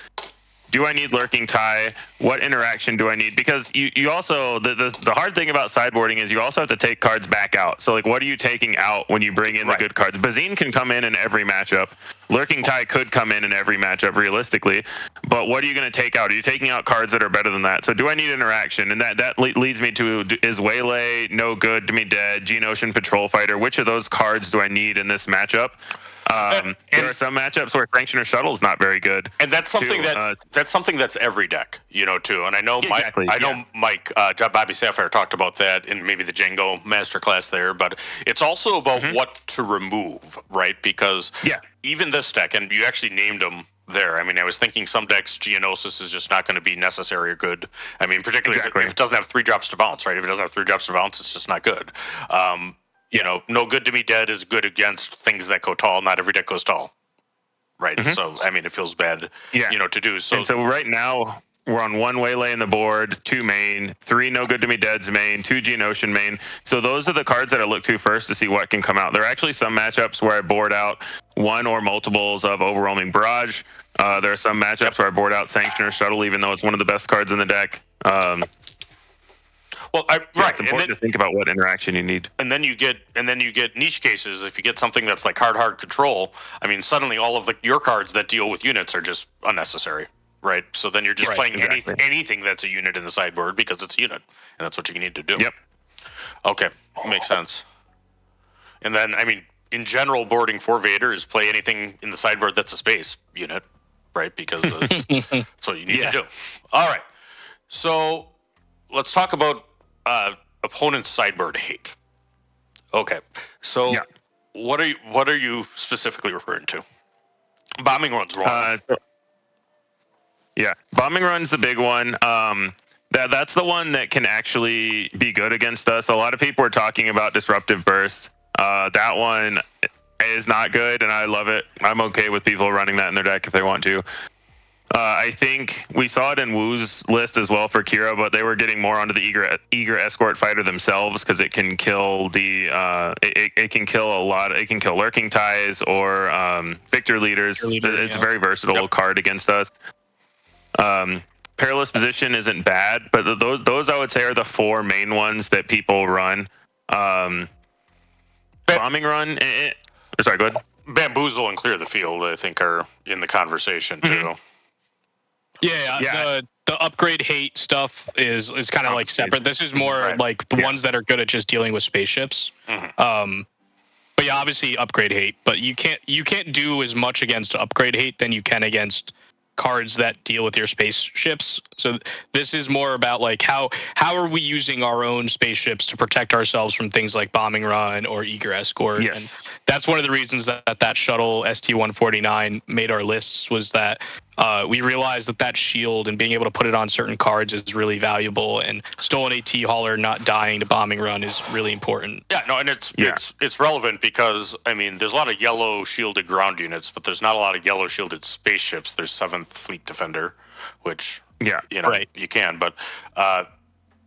do I need Lurking Tie? What interaction do I need? Because you also, the hard thing about sideboarding is you also have to take cards back out. So, like, what are you taking out when you bring in the good cards? Bazine can come in every matchup. Lurking Tie could come in every matchup, realistically. But what are you going to take out? Are you taking out cards that are better than that? So, do I need interaction? And that leads me to, is Waylay no good to me dead? Geonosian Patrol Fighter? Which of those cards do I need in this matchup? There are some matchups where Sanctioner Shuttle is not very good, and that's something that's every deck, too. And I know Mike, Bobby Sapphire talked about that in maybe the Jango masterclass there, but it's also about what to remove, right? Because even this deck, and you actually named them there. I mean, I was thinking some decks, Geonosis is just not going to be necessary or good. I mean, particularly if it doesn't have 3 drops to bounce, right? If it doesn't have 3 drops to bounce, it's just not good. No good to me dead is good against things that go tall. Not every deck goes tall, right? So, I mean, it feels bad, to do. So, and so right now, we're on 1 Waylay in the board, 2 main, 3 no good to me deads main, 2 Geonosian main. So those are the cards that I look to first to see what can come out. There are actually some matchups where I board out 1 or multiples of Overwhelming Barrage. There are some matchups where I board out Sanctioner Shuttle, even though it's one of the best cards in the deck. Well, Yeah, right, it's important to think about what interaction you need. and then you get niche cases. If you get something that's like hard control, I mean, suddenly all of your cards that deal with units are just unnecessary, right? So then you're just Right, playing exactly. anything that's a unit in the sideboard because it's a unit, and that's what you need to do. Yep. Okay, makes sense. And then, I mean, in general, boarding for Vader is play anything in the sideboard that's a space unit, right? Because that's what you need to do. All right. So let's talk about opponent's sideboard hate. Okay. So Yeah. what are you specifically referring to? Bombing run's wrong. Yeah, bombing run's the big one. That's the one that can actually be good against us. A lot of people are talking about disruptive burst. That one is not good, and I love it. I'm okay with people running that in their deck if they want to. I think we saw it in Wu's list as well for Qira, but they were getting more onto the eager escort fighter themselves because it can kill it can kill a lot. It can kill lurking ties or victor leaders. It's a very versatile card against us. Perilous position isn't bad, but those I would say are the four main ones that people run. Bombing run. Sorry, go ahead. Bamboozle and clear the field, I think, are in the conversation too. Mm-hmm. Yeah. The upgrade hate stuff is kind of like separate. This is more like the ones that are good at just dealing with spaceships. But yeah, obviously upgrade hate, but you can't do as much against upgrade hate than you can against cards that deal with your spaceships. So this is more about like how are we using our own spaceships to protect ourselves from things like bombing run or eager escort. Yes. And that's one of the reasons that shuttle ST-149 made our lists, was that we realized that shield and being able to put it on certain cards is really valuable, and stolen AT hauler not dying to bombing run is really important. Yeah, no, and it's relevant because I mean, there's a lot of yellow shielded ground units, but there's not a lot of yellow shielded spaceships. There's 7th Fleet Defender, which you can, but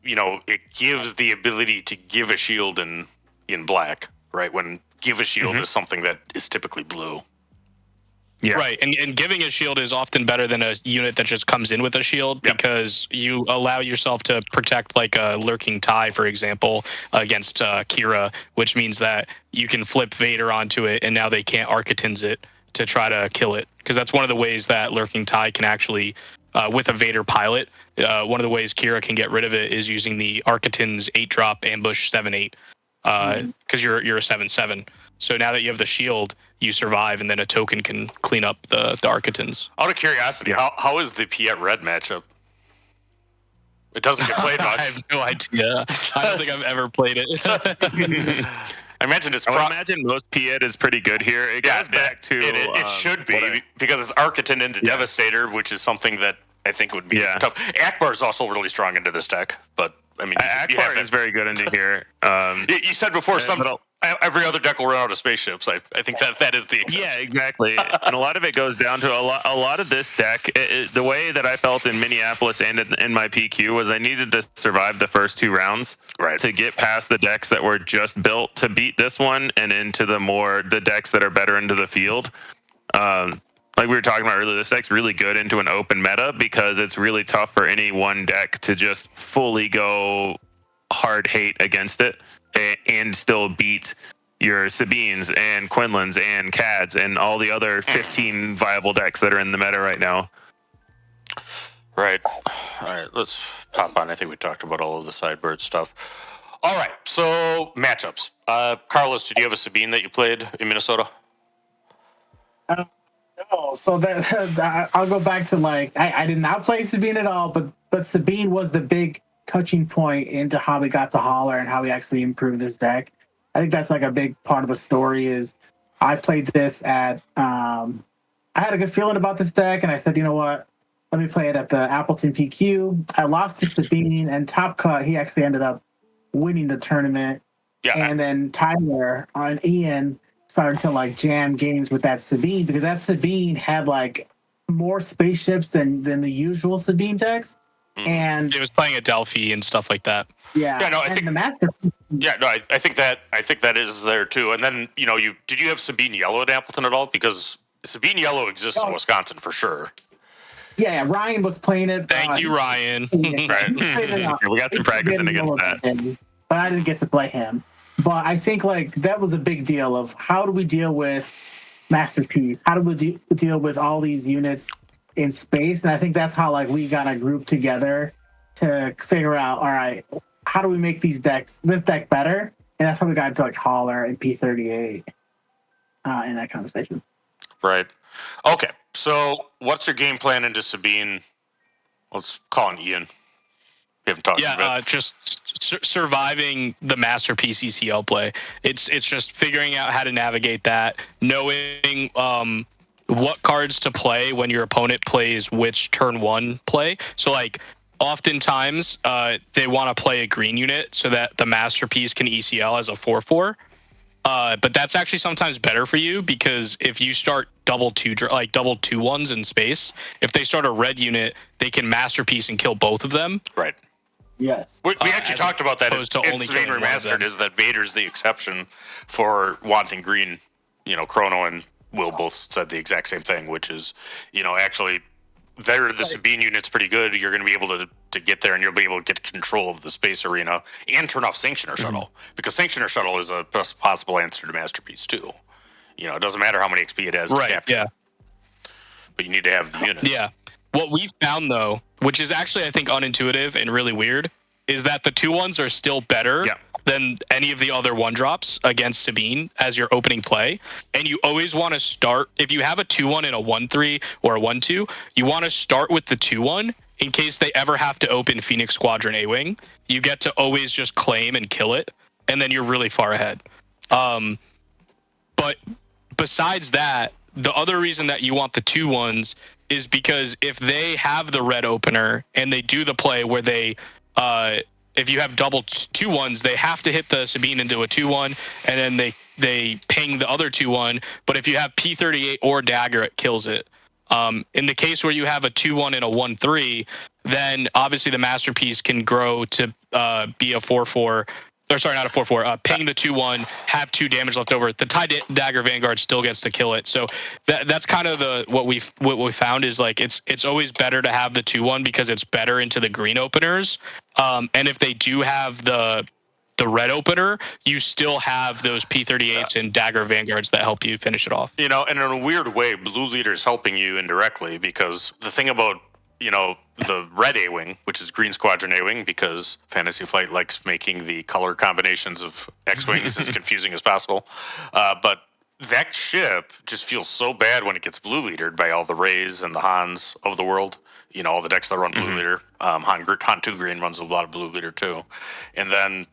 it gives the ability to give a shield in black, right? When give a shield is something that is typically blue. Yeah. Right, and giving a shield is often better than a unit that just comes in with a shield, because you allow yourself to protect like a lurking tie, for example, against Qira, which means that you can flip Vader onto it, and now they can't Architins it to try to kill it, because that's one of the ways that lurking tie can actually, with a Vader pilot, one of the ways Qira can get rid of it is using the Architins 8-drop ambush 7/8, because you're a 7/7. So now that you have the shield, you survive, and then a token can clean up the Architins. Out of curiosity, how is the Piet Red matchup? It doesn't get played much. I have no idea. I don't think I've ever played it. I imagine it's. I would imagine most Piet is pretty good here. It goes back to it should be because it's Architin into Devastator, which is something that I think would be tough. Akbar is also really strong into this deck, but I mean, Akbar is very good into here. You said before every other deck will run out of spaceships. I think that is the exception. Yeah, exactly. And a lot of it goes down to a lot of this deck. The way that I felt in Minneapolis and in my PQ was I needed to survive the first 2 rounds to get past the decks that were just built to beat this one and into the decks that are better into the field. Like we were talking about earlier, this deck's really good into an open meta because it's really tough for any one deck to just fully go hard hate against it and still beat your Sabines and Qunilans and Cads and all the other 15 viable decks that are in the meta right now. Right. All right, let's pop on. I think we talked about all of the sideboard stuff. All right, so matchups. Carlos, did you have a Sabine that you played in Minnesota? No, so that I'll go back to like I did not play Sabine at all, but Sabine was the big touching point into how we got to Holler and how we actually improved this deck. I think that's like a big part of the story. Is I played this at I had a good feeling about this deck, and I said, you know what, let me play it at the Appleton PQ. I lost to Sabine, and Top Cut, he actually ended up winning the tournament. Yeah, and then Tyler and Ian started to like jam games with that Sabine, because that Sabine had like more spaceships than the usual Sabine decks. And it was playing Adelphi and stuff like that. Yeah, no, I think the master. Yeah, no, I think that is there too. And then did you have Sabine Yellow at Appleton at all? Because Sabine Yellow exists in Wisconsin for sure. Yeah, Ryan was playing it. Thank you, Ryan. Right. We got some practicing against that. But I didn't get to play him. But I think like that was a big deal of how do we deal with Masterpiece? How do we deal with all these units in space? And I think that's how like we got a group together to figure out, all right, how do we make this deck better? And that's how we got into like Holler and P38 in that conversation. Right. Okay. So what's your game plan into Sabine? Let's call him Ian. We haven't talked about it. Just surviving the Masterpiece ECL play. It's just figuring out how to navigate that, knowing what cards to play when your opponent plays which turn one play. So like oftentimes they want to play a green unit so that the Masterpiece can ECL as a 4/4. But that's actually sometimes better for you because if you start double 2/1s in space, if they start a red unit, they can Masterpiece and kill both of them. Right. Yes. We actually talked about that in Sabine Remastered, is that Vader's the exception for wanting green. Chrono and Will both said the exact same thing, which is, actually, the Sabine unit's pretty good. You're going to be able to get there, and you'll be able to get control of the space arena and turn off Sanctioner Shuttle, because Sanctioner Shuttle is a best possible answer to Masterpiece, too. It doesn't matter how many XP it has to capture. Yeah. But you need to have the units. Yeah. What we've found, though, which is actually, I think, unintuitive and really weird, is that the 2/1s are still better than any of the other 1-drops against Sabine as your opening play. And you always want to start, if you have a 2/1 and a 1/3 or a 1/2, you want to start with the 2/1 in case they ever have to open Phoenix Squadron A-Wing. You get to always just claim and kill it, and then you're really far ahead. But besides that, the other reason that you want the 2/1s is because if they have the red opener and they do the play where they, if you have double 2/1s, they have to hit the Sabine into a 2/1, and then they ping the other 2/1. But if you have P38 or Dagger, it kills it. In the case where you have a 2/1 and a 1/3, then obviously the Masterpiece can grow to be a 4/4. Or sorry, not a 4/4. Ping the 2/1, have 2 damage left over. The TIE Dagger Vanguard still gets to kill it. So that's kind of what we found is like it's always better to have the 2/1 because it's better into the green openers. And if they do have the red opener, you still have those P38s and Dagger Vanguards that help you finish it off. And in a weird way, Blue Leader's helping you indirectly, because the thing about the red A-Wing, which is Green Squadron A-Wing, because Fantasy Flight likes making the color combinations of X-Wings as confusing as possible. But that ship just feels so bad when it gets Blue Leadered by all the Rays and the Hans of the world. All the decks that run Blue Leader. Han 2 Green runs a lot of Blue Leader too. And then,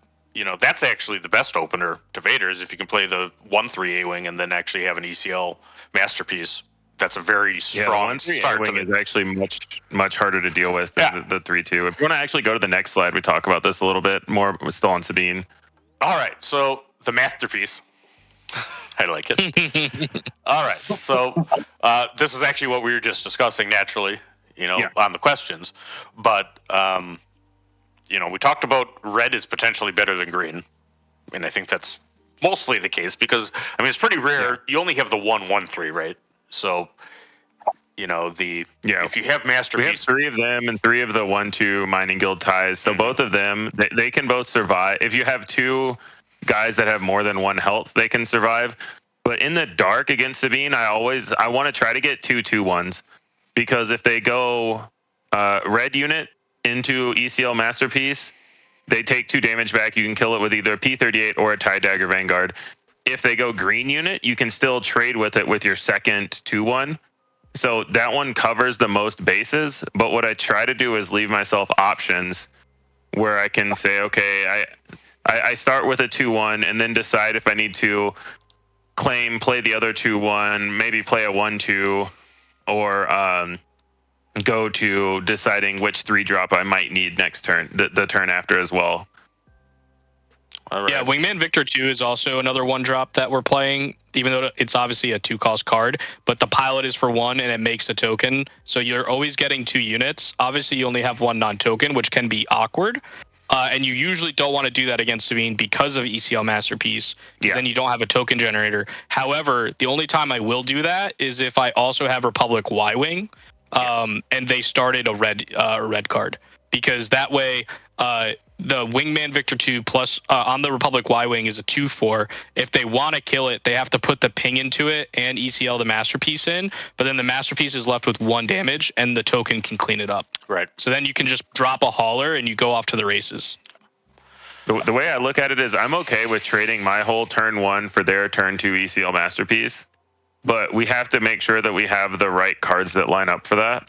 that's actually the best opener to Vader's if you can play the 1/3 A-Wing and then actually have an ECL Masterpiece. That's a very strong start to is actually much harder to deal with than the 3/2. If you want to actually go to the next slide, we talk about this a little bit more. We're still on Sabine. All right, so the Masterpiece. I like it. All right, so this is actually what we were just discussing naturally, on the questions. But, we talked about red is potentially better than green. And I think that's mostly the case because, it's pretty rare. Yeah. You only have the 1/1/3, right? So, if you have Masterpiece... We have 3 of them and 3 of the 1/2 Mining Guild ties. So both of them, they can both survive. If you have 2 guys that have more than 1 health, they can survive. But in the dark against Sabine, I want to try to get 2 2/1s. Because if they go red unit into ECL Masterpiece, they take 2 damage back. You can kill it with either a P38 or a TIE Dagger Vanguard. If they go green unit, you can still trade with it with your second 2/1. So that one covers the most bases. But what I try to do is leave myself options where I can say, okay, I start with a 2/1 and then decide if I need to play the other 2/1, maybe play a 1/2, or go to deciding which 3-drop I might need next turn, the turn after as well. All right. Yeah, Wingman Victor 2 is also another 1-drop that we're playing, even though it's obviously a 2-cost card. But the pilot is for 1, and it makes a token. So you're always getting 2 units. Obviously, you only have 1 non-token, which can be awkward. And you usually don't want to do that against Sabine because of ECL Masterpiece, because then you don't have a token generator. However, the only time I will do that is if I also have Republic Y-Wing, and they started a red card, because that way the Wingman Victor 2 plus on the Republic Y-Wing is a 2/4. If they want to kill it, they have to put the ping into it and ECL the Masterpiece in, but then the Masterpiece is left with 1 damage and the token can clean it up. Right. So then you can just drop a hauler and you go off to the races. The way I look at it is I'm okay with trading my whole turn 1 for their turn 2 ECL Masterpiece, but we have to make sure that we have the right cards that line up for that.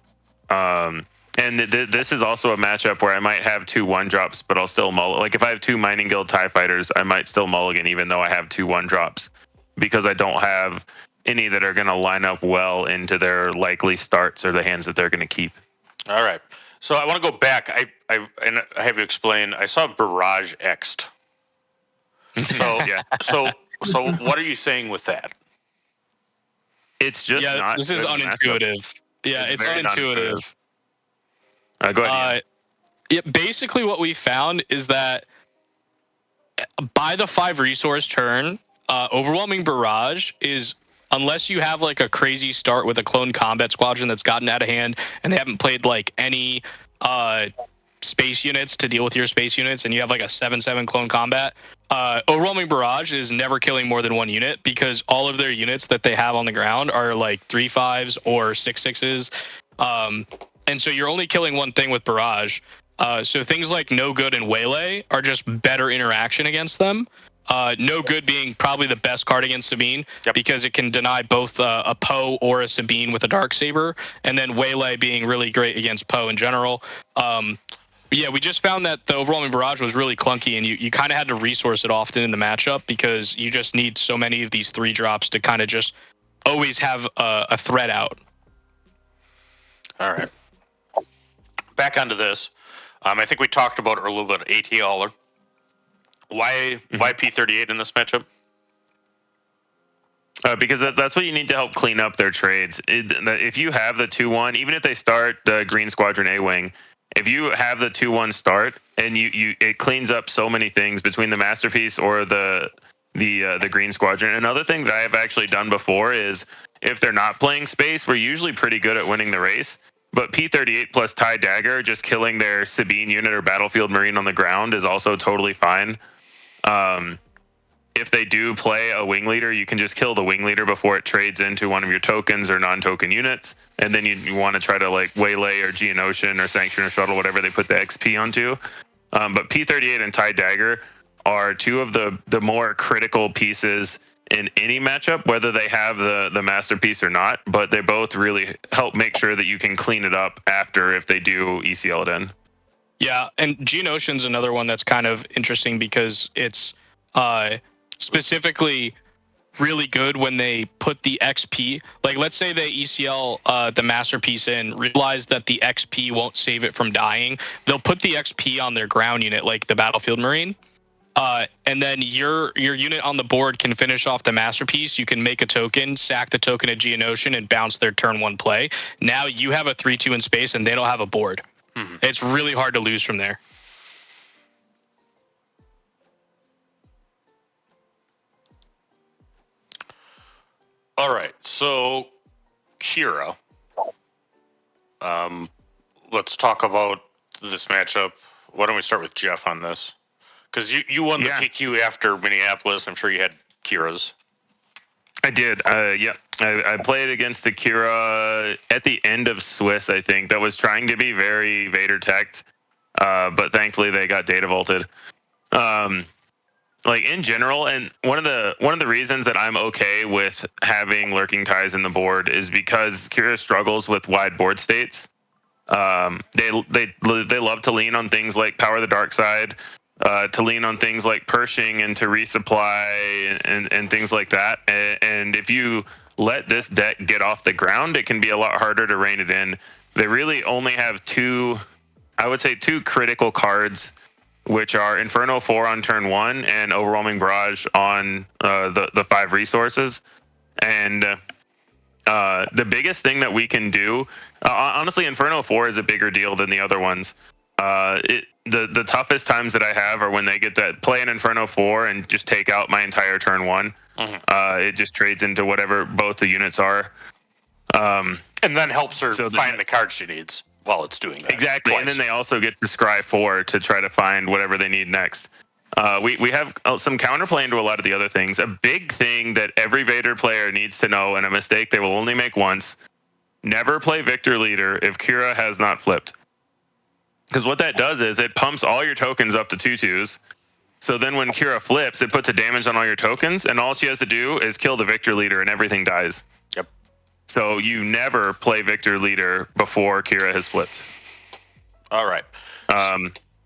And this is also a matchup where I might have 2 1-drops, but I'll still mulligan. Like if I have 2 Mining Guild TIE Fighters, I might still mulligan even though I have 2 1-drops, because I don't have any that are going to line up well into their likely starts or the hands that they're going to keep. All right. So I want to go back. I have you explain. I saw Barrage X'd. So Yeah. So what are you saying with that? It's just not. This is good unintuitive. matchup. Yeah, it's very unintuitive. Go ahead. Yeah, basically what we found is that by the 5 resource turn, Overwhelming Barrage is, unless you have like a crazy start with a clone combat squadron that's gotten out of hand and they haven't played like any space units to deal with your space units, and you have like a 7/7 clone combat, Overwhelming Barrage is never killing more than 1 unit, because all of their units that they have on the ground are like 3/5s or 6/6s. And so you're only killing one thing with Barrage. So things like No Good and Waylay are just better interaction against them. No Good being probably the best card against Sabine, because it can deny both a Poe or a Sabine with a Darksaber, and then Waylay being really great against Poe in general. Yeah, we just found that the Overwhelming Barrage was really clunky, and you kind of had to resource it often in the matchup, because you just need so many of these 3-drops to kind of just always have a threat out. All right. Back onto this. I think we talked about it a little bit. ATLer. Why P38 in this matchup? Because that's what you need to help clean up their trades. If you have the 2/1, even if they start the Green Squadron A-Wing, if you have the 2/1 start and it cleans up so many things between the Masterpiece or the Green Squadron. Another thing that I have actually done before is, if they're not playing space, we're usually pretty good at winning the race. But P38 plus TIE Dagger, just killing their Sabine unit or Battlefield Marine on the ground, is also totally fine. If they do play a wing leader, you can just kill the wing leader before it trades into one of your tokens or non-token units, and then you want to try to like Waylay or Geonosian or Sanction or Shuttle, whatever they put the XP onto. But P38 and TIE Dagger are 2 of the more critical pieces in any matchup, whether they have the Masterpiece or not. But they both really help make sure that you can clean it up after, if they do ECL it in. Yeah, and Geonosian's another one that's kind of interesting, because it's specifically really good when they put the XP. Like, let's say they ECL the Masterpiece in, realize that the XP won't save it from dying. They'll put the XP on their ground unit, like the Battlefield Marine. And then your unit on the board can finish off the Masterpiece. You can make a token, sack the token at Geonosian, and bounce their turn 1 play. Now you have a 3/2 in space, and they don't have a board. Mm-hmm. It's really hard to lose from there. All right, so Qira. Let's talk about this matchup. Why don't we start with Jeff on this? Because you won the PQ after Minneapolis. I'm sure you had Qira's. I did. I played against a Qira at the end of Swiss, I think, that was trying to be very Vader teched, but thankfully they got data vaulted. Like in general, and one of the reasons that I'm okay with having lurking ties in the board is because Qira struggles with wide board states. They love to lean on things like Power the Dark Side, to lean on things like Pershing and to resupply and things like that. And if you let this deck get off the ground, it can be a lot harder to rein it in. They really only have 2 critical cards, which are Inferno 4 on turn 1 and Overwhelming Barrage on the 5 resources. And the biggest thing that we can do, honestly, Inferno 4 is a bigger deal than the other ones. The toughest times that I have are when they get that play an Inferno 4 and just take out my entire turn 1. Mm-hmm. It just trades into whatever both the units are. And then helps her So find the cards she needs while it's doing that. Exactly, twice. and then they also get to scry 4 to try to find whatever they need next. We have some counterplay into a lot of the other things. A big thing that every Vader player needs to know, and a mistake they will only make once: never play Victor Leader if Qira has not flipped. Because what that does is it pumps all your tokens up to 2/2s. So then when Qira flips, it puts a damage on all your tokens, and all she has to do is kill the Victor Leader, and everything dies. Yep. So you never play Victor Leader before Qira has flipped. All right.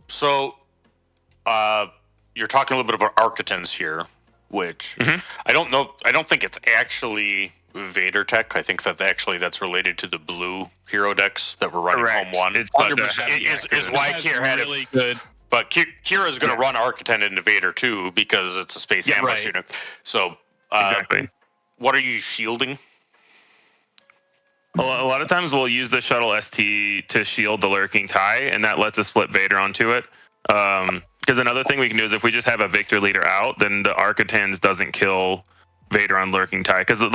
So you're talking a little bit about Architens here, which I don't know. I don't think it's actually Vader tech. I think that that's related to the blue hero decks that were running Correct. Home 1. It's But 100% is why Kira had really it. good. But Kira is going to run Architen into Vader too because it's a space ambush unit. So Exactly. what are you shielding? A lot of times we'll use the shuttle ST to shield the lurking tie, and that lets us flip Vader onto it. Because another thing we can do is if we just have a Victor Leader out, then the Architens doesn't kill Vader on lurking tie. Because the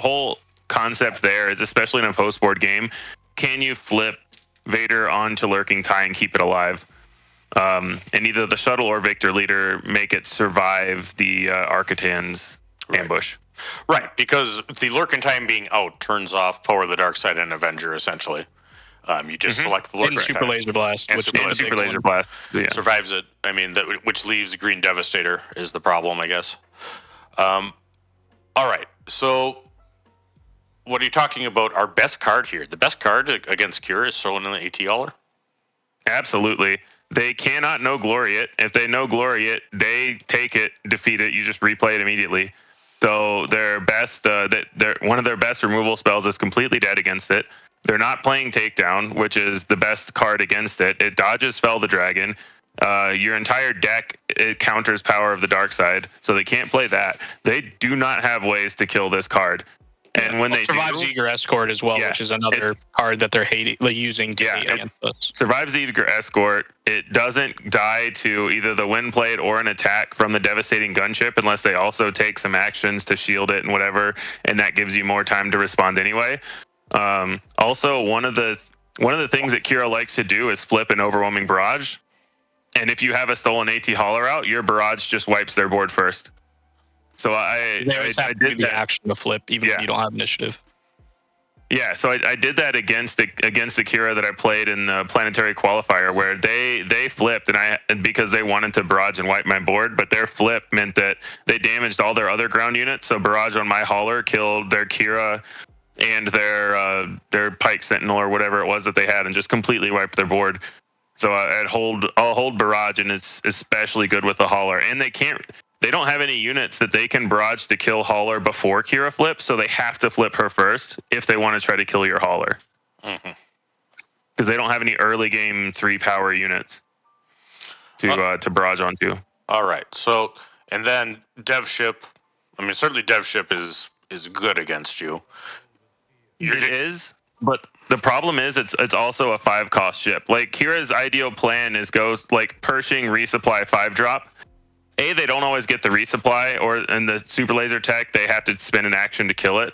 whole concept there is, especially in a post board game, can you flip Vader onto lurking tie and keep it alive? And either the shuttle or Victor Leader make it survive the Architens ambush. Right, because the Lurking Time being out turns off Power of the Dark Side and Avenger, essentially. You just select the Lurking And Super Time. Laser Blast. And which Super is a Super big Laser one. Blast. Yeah. Survives it. I mean, which leaves the Green Devastator is the problem, I guess. All right, so what are you talking about? Our best card here. The best card against Qira is throwing in the AT Holler? Absolutely. They cannot no glory it. If they no glory it, they take it, defeat it. You just replay it immediately. So their best, one of their best removal spells is completely dead against it. They're not playing Takedown, which is the best card against it. It dodges Fell the Dragon. Your entire deck, it counters Power of the Dark Side, so they can't play that. They do not have ways to kill this card. And when they Survives do, Eager Escort as well, which is another card that they're using to hate against us. survives the Eager Escort. It doesn't die to either the wind plate or an attack from the devastating gunship unless they also take some actions to shield it and whatever, and that gives you more time to respond anyway. Also, one of the things that Qira likes to do is flip an Overwhelming Barrage, and if you have a stolen AT Holler out, your barrage just wipes their board first. So I did the that. action to flip, even if you don't have initiative. Yeah, so I did that against the Qira that I played in the Planetary Qualifier, where they flipped and because they wanted to barrage and wipe my board, but their flip meant that they damaged all their other ground units. So barrage on my hauler killed their Qira and their Pike Sentinel or whatever it was that they had, and just completely wiped their board. So I'll hold barrage, and it's especially good with the hauler. And they don't have any units that they can barrage to kill hauler before Qira flips, so they have to flip her first if they want to try to kill your hauler. Because they don't have any early game 3 power units to barrage onto. All right. So, and then Devship. I mean, certainly Devship is good against you. It is, but the problem is it's also a 5-cost ship. Like Kira's ideal plan is goes like Pershing resupply 5-drop. They don't always get the resupply, or in the super laser tech they have to spend an action to kill it.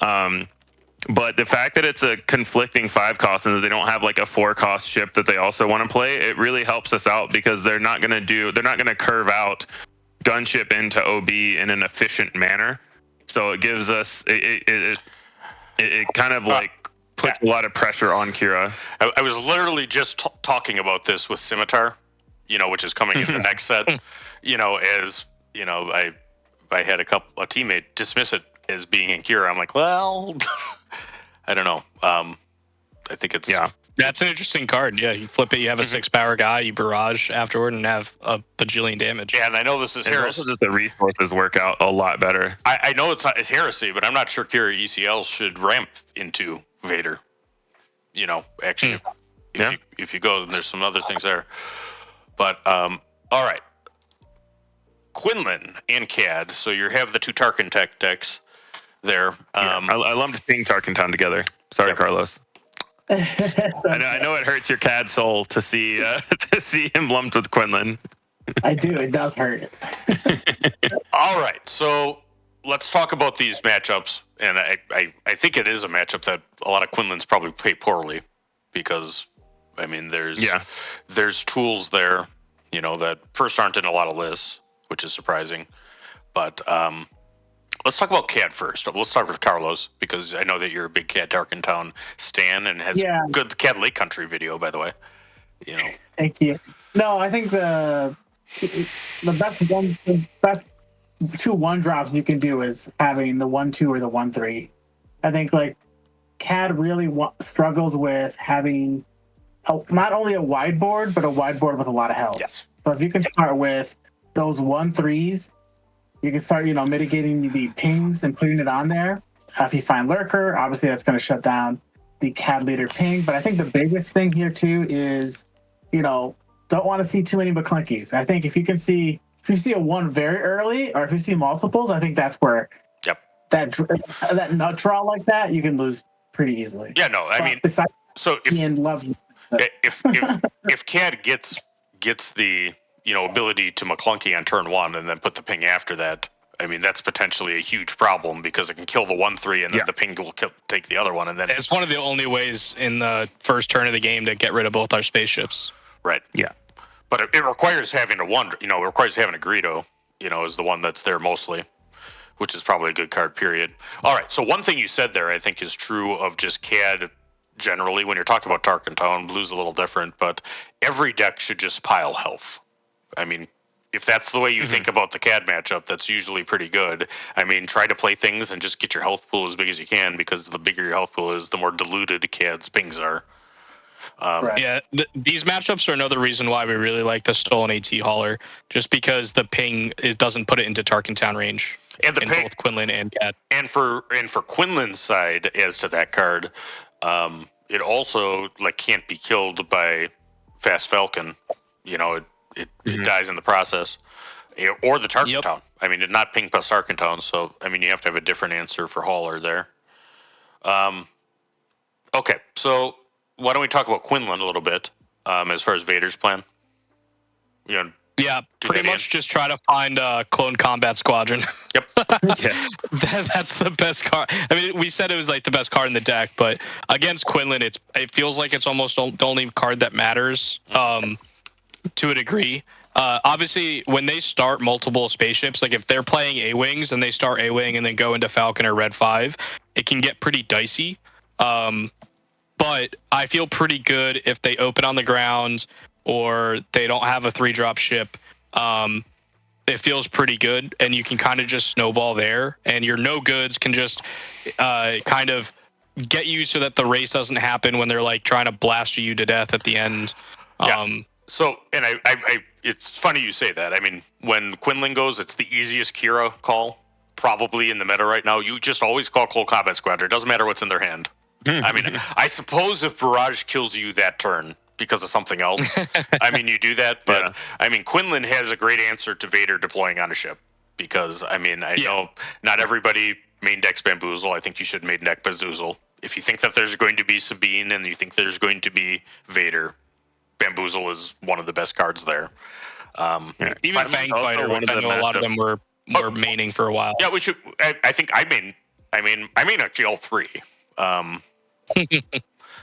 But the fact that it's a conflicting 5-cost and that they don't have like a 4-cost ship that they also want to play, it really helps us out because they're not going to curve out gunship into OB in an efficient manner. So it gives us it kind of like puts a lot of pressure on Qira. I was literally just talking about this with Scimitar, which is coming in the next set. As I had a teammate dismiss it as being in Qira. I'm like, well, I don't know. I think it's That's an interesting card. Yeah, you flip it, you have a 6-power guy, you barrage afterward, and have a bajillion damage. Yeah, and I know this is heresy. Also, just the resources work out a lot better. I know it's heresy, but I'm not sure Qira ECL should ramp into Vader. Actually, if you go, then there's some other things there. But all right, Qunilan and Cad. So you have the 2 Tarkin tech decks there. I lumped seeing Tarkintown together. Sorry, Carlos. I know it hurts your Cad soul to see him lumped with Qunilan. I do. It does hurt. All right. So let's talk about these matchups, and I think it is a matchup that a lot of Qunilan's probably play poorly because, I mean, there's tools there, that first aren't in a lot of lists, which is surprising. But let's talk about Cad first. Let's start with Carlos because I know that you're a big Cad Tarkintown stan and has good Cad Lake Country video, by the way. Thank you. No, I think the best 2 1-drops you can do is having the 1-2 or the 1-3. I think like Cad really struggles with having not only a wide board, but a wide board with a lot of health. Yes. So if you can start with those 1-3s, you can start, mitigating the pings and putting it on there. If you find Lurker, obviously that's going to shut down the Cad leader ping. But I think the biggest thing here too is, don't want to see too many McClunkies. I think if you see a 1 very early, or if you see multiples, I think that's where that nut draw like that, you can lose pretty easily. Yeah, no, I mean, so Ian loves if Cad gets the ability to McClunky on turn 1 and then put the ping after that, I mean that's potentially a huge problem because it can kill the 1-3 and then the ping will take the other one, and then it's one of the only ways in the first turn of the game to get rid of both our spaceships. Right. Yeah. But it requires having a it requires having a Greedo, is the one that's there mostly, which is probably a good card, period. All right, so one thing you said there I think is true of just Cad generally. When you're talking about Tarkintown, Blue's a little different, but every deck should just pile health. I mean, if that's the way you think about the Cad matchup, that's usually pretty good. I mean, try to play things and just get your health pool as big as you can, because the bigger your health pool is, the more diluted Cad's pings are. Yeah, these matchups are another reason why we really like the Stolen AT Hauler, just because the ping doesn't put it into Tarkintown range. And the both Qunilan and Cad. And for Quinlan's side, as to that card, it also can't be killed by Fast Falcon. It dies in the process, or the Tarkintown. Yep. I mean, it's not ping plus Tarkintown, so I mean you have to have a different answer for Hauler there. Okay, so why don't we talk about Qunilan a little bit as far as Vader's plan? Yeah, pretty much just try to find a clone combat squadron. Yep. Yeah. That's the best card. I mean, we said it was the best card in the deck, but against Qunilan, it feels like it's almost the only card that matters to a degree. Obviously, when they start multiple spaceships, if they're playing A-Wings and they start A-Wing and then go into Falcon or Red 5, it can get pretty dicey. But I feel pretty good if they open on the ground or they don't have a 3-drop ship. It feels pretty good, and you can kind of just snowball there, and your no goods can just kind of get you so that the race doesn't happen when they're trying to blast you to death at the end. So, and I it's funny you say that. I mean, when Qunilan goes, it's the easiest Qira call probably in the meta right now. You just always call Clone Combat Squadron. It doesn't matter what's in their hand. I mean, I suppose if Barrage kills you that turn because of something else, I mean, you do that. But, I mean, Qunilan has a great answer to Vader deploying on a ship because, I mean, I know not everybody main decks Bamboozle. I think you should main deck Bamboozle. If you think that there's going to be Sabine and you think there's going to be Vader, Bamboozle is one of the best cards there. Even Fang Fighter, which I know a lot of them were maining for a while. Yeah, we should. I think I mean actually all 3.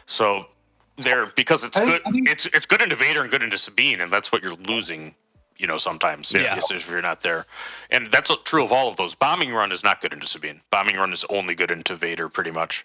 So there, because it's good. It's good into Vader and good into Sabine, and that's what you're losing. Sometimes if you're not there, and that's true of all of those. Bombing Run is not good into Sabine. Bombing Run is only good into Vader, pretty much.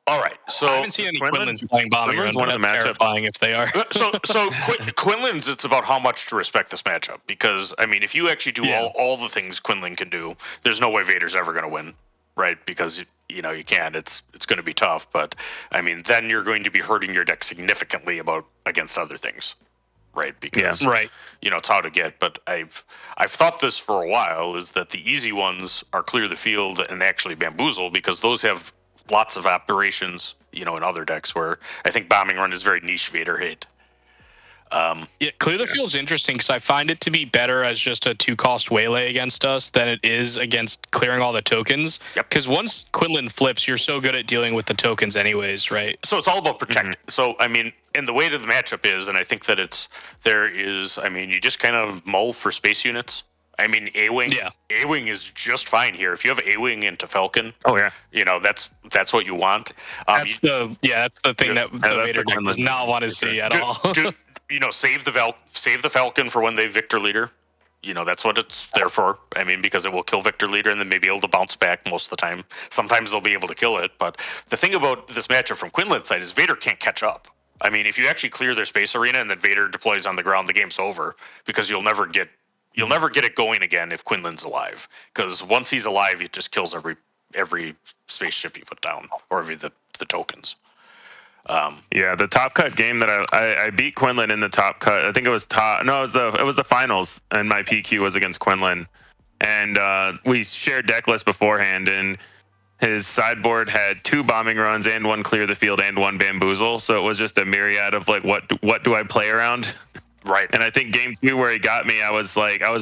All right, so I haven't seen any Quinlans playing Bombing Run. One of the terrifying if they are. so Quinlan's, it's about how much to respect this matchup, because I mean, if you actually do all the things Qunilan can do, there's no way Vader's ever going to win, right? Because you can't. It's going to be tough, but I mean, then you're going to be hurting your deck significantly against other things, right? Because it's how to get. But I've thought this for a while, is that the easy ones are Clear the Field and actually Bamboozle, because those have lots of operations, in other decks, where I think Bombing Run is very niche Vader hate. Clear the Field's interesting because I find it to be better as just a 2-cost waylay against us than it is against clearing all the tokens. Because once Qunilan flips, you're so good at dealing with the tokens anyways, right? So it's all about protect. So, I mean, and the way that the matchup is, and I think that you just kind of mull for space units. I mean, A-Wing, Yeah. A-Wing is just fine here. If you have A-Wing into Falcon, Oh yeah. That's what you want. That's the thing that the that's Vader the deck does Qunilan not want to for sure. see at all. Save the Falcon for when they Victor Leader. That's what it's there for. I mean, because it will kill Victor Leader and then maybe able to bounce back most of the time. Sometimes they'll be able to kill it, but the thing about this matchup from Qunilan's side is Vader can't catch up. I mean, if you actually clear their space arena and then Vader deploys on the ground, the game's over because you'll never get it going again if Qunilan's alive. Because once he's alive, he just kills every spaceship you put down or every the tokens. Yeah, the top cut game that I beat Qunilan in the top cut. I think it was it was the finals, and my PQ was against Qunilan, and we shared deck list beforehand, and his sideboard had 2 bombing runs and 1 clear the field and 1 bamboozle, so it was just a myriad of like what do I play around. Right. And I think game 2 where he got me, I was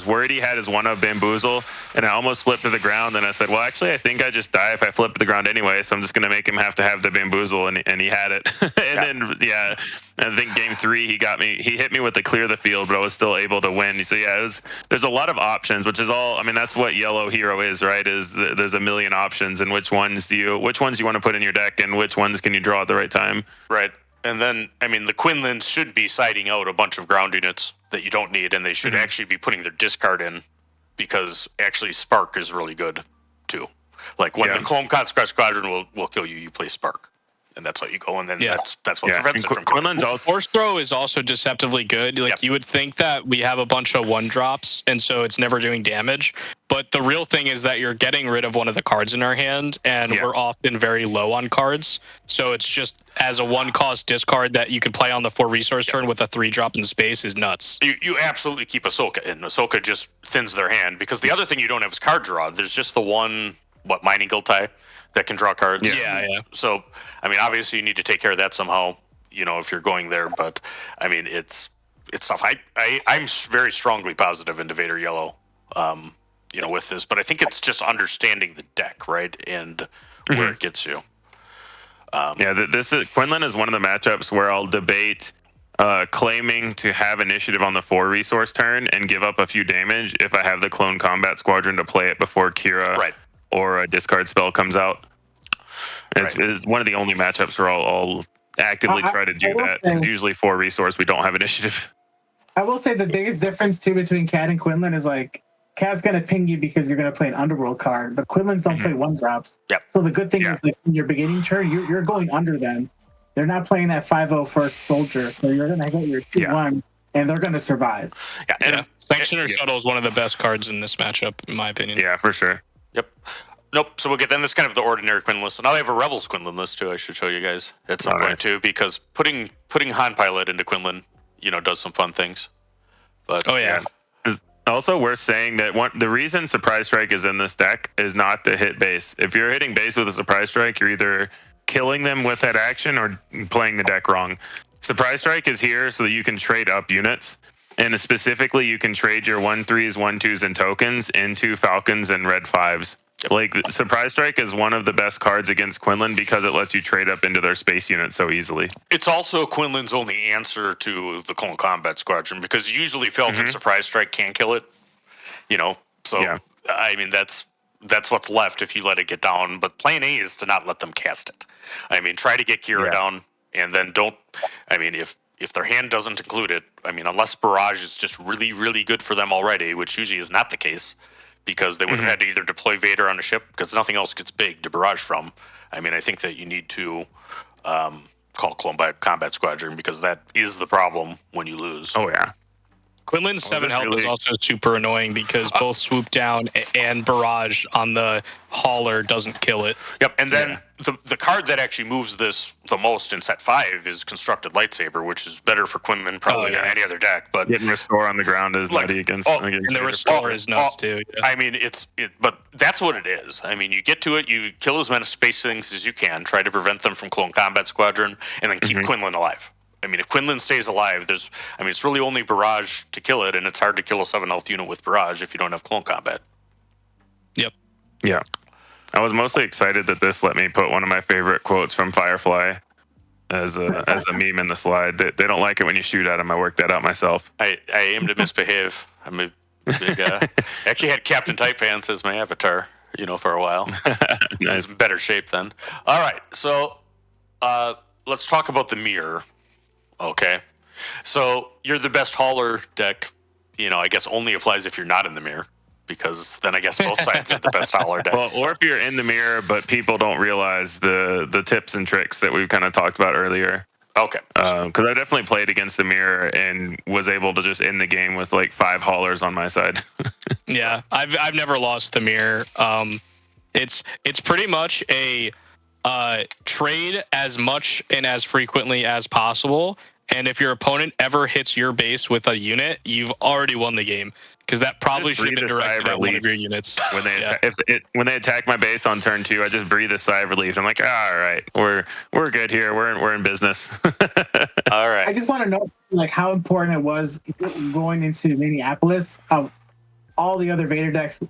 worried he had his 1-of bamboozle, and I almost flipped to the ground. And I said, well, actually, I think I just die if I flip to the ground anyway, so I'm just going to make him have to have the bamboozle, and he had it. Then I think game 3 he got me. He hit me with the clear the field, but I was still able to win. So yeah, there's a lot of options, which is all. I mean, that's what Yellow Hero is, right? Is there's a million options, and which ones do you want to put in your deck, and which ones can you draw at the right time? Right. And then, I mean, the Qunilans should be siding out a bunch of ground units that you don't need, and they should actually be putting their discard in, because actually Spark is really good, too. Like, when the Clone Conscript Squadron will kill you, you play Spark. And that's how you go, and then that's what prevents it from killing. Quinlan's also Force Throw is also deceptively good. Like, you would think that we have a bunch of 1-drops, and so it's never doing damage. But the real thing is that you're getting rid of one of the cards in our hand, and we're often very low on cards. So it's just as a 1-cost discard that you could play on the 4-resource turn with a 3-drop in space is nuts. You absolutely keep Ahsoka in. Ahsoka just thins their hand, because the other thing you don't have is card draw. There's just the one, Mining Guild tie that can draw cards. Yeah. So, I mean, obviously you need to take care of that somehow, if you're going there. But, I mean, it's tough. I'm very strongly positive into Vader Yellow, with this. But I think it's just understanding the deck, right, and where it gets you. Qunilan is one of the matchups where I'll debate claiming to have initiative on the 4-resource turn and give up a few damage if I have the Clone Combat Squadron to play it before Qira or a discard spell comes out. It's one of the only matchups where I'll actively try to do that. It's usually 4-resource. We don't have initiative. I will say the biggest difference too between Cad and Qunilan is like Cad's gonna ping you because you're gonna play an Underworld card, but Quinlan's don't play 1-drops. Yep. So the good thing is like in your beginning turn, you're going under them. They're not playing that 5-0 first soldier, so you're gonna get your 2-1, and they're gonna survive. Sanctioner Shuttle is one of the best cards in this matchup, in my opinion. Yeah, for sure. Yep. Nope. So we'll get then. This kind of the ordinary Qunilan list, and I have a Rebels Qunilan list too. I should show you guys at some point too, because putting Han Pilot into Qunilan, does some fun things. But also worth saying that the reason Surprise Strike is in this deck is not to hit base. If you're hitting base with a Surprise Strike, you're either killing them with that action or playing the deck wrong. Surprise Strike is here so that you can trade up units, and specifically you can trade your 1/3s, 1/2s, and tokens into Falcons and Red 5s. Like, Surprise Strike is one of the best cards against Qunilan because it lets you trade up into their space units so easily. It's also Quinlan's only answer to the Clone Combat Squadron, because usually Falcon Surprise Strike can't kill it. So I mean that's what's left if you let it get down. But plan A is to not let them cast it. I mean, try to get Qira down, and then don't. I mean, if their hand doesn't include it, I mean, unless Barrage is just really, really good for them already, which usually is not the case, because they would have had to either deploy Vader on a ship, because nothing else gets big to barrage from. I mean, I think that you need to call Clone Combat Squadron, because that is the problem when you lose. Oh, yeah. Quinlan's 7 health is also super annoying because both Swoop Down and Barrage on the hauler doesn't kill it. Yep, and then the card that actually moves this the most in set 5 is Constructed Lightsaber, which is better for Quinlan probably than any other deck. But getting Restore on the ground is nutty against and the Restore is nuts too. Yeah. I mean, but that's what it is. I mean, you get to it, you kill as many space things as you can, try to prevent them from Clone Combat Squadron, and then keep Quinlan alive. I mean, if Quinlan stays alive, it's really only Barrage to kill it, and it's hard to kill a 7 health unit with Barrage if you don't have Clone Combat. Yep. Yeah. I was mostly excited that this let me put one of my favorite quotes from Firefly as a meme in the slide. They don't like it when you shoot at them. I worked that out myself. I aim to misbehave. Big, actually had Captain Tight Pants as my avatar, for a while. Nice. He's in better shape then. All right, so let's talk about the mirror. Okay, so you're the best hauler deck. I guess only applies if you're not in the mirror, because then I guess both sides are the best hauler decks. Well, or if you're in the mirror, but people don't realize the tips and tricks that we've kind of talked about earlier. Okay. Because I definitely played against the mirror and was able to just end the game with like 5 haulers on my side. Yeah, I've never lost the mirror. It's pretty much a trade as much and as frequently as possible. And if your opponent ever hits your base with a unit, you've already won the game, because that probably should have been directed at one of your units. When they when they attack my base on turn 2, I just breathe a sigh of relief. I'm like, all right, we're good here. We're in business. All right. I just want to know how important it was going into Minneapolis. How all the other Vader decks,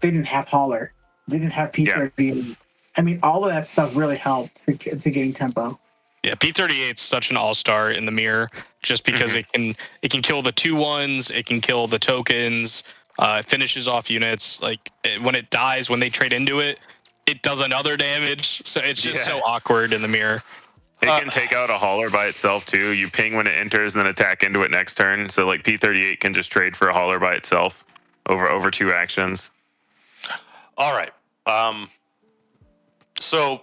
they didn't have hauler, they didn't have P30. Yeah. I mean, all of that stuff really helped to getting tempo. Yeah, P38 is such an all-star in the mirror, just because it can kill the 2/1s, it can kill the tokens, it finishes off units. When it dies, when they trade into it, it does another damage. So it's just so awkward in the mirror. It can take out a hauler by itself too. You ping when it enters and then attack into it next turn. So P38 can just trade for a hauler by itself over 2 actions. All right. So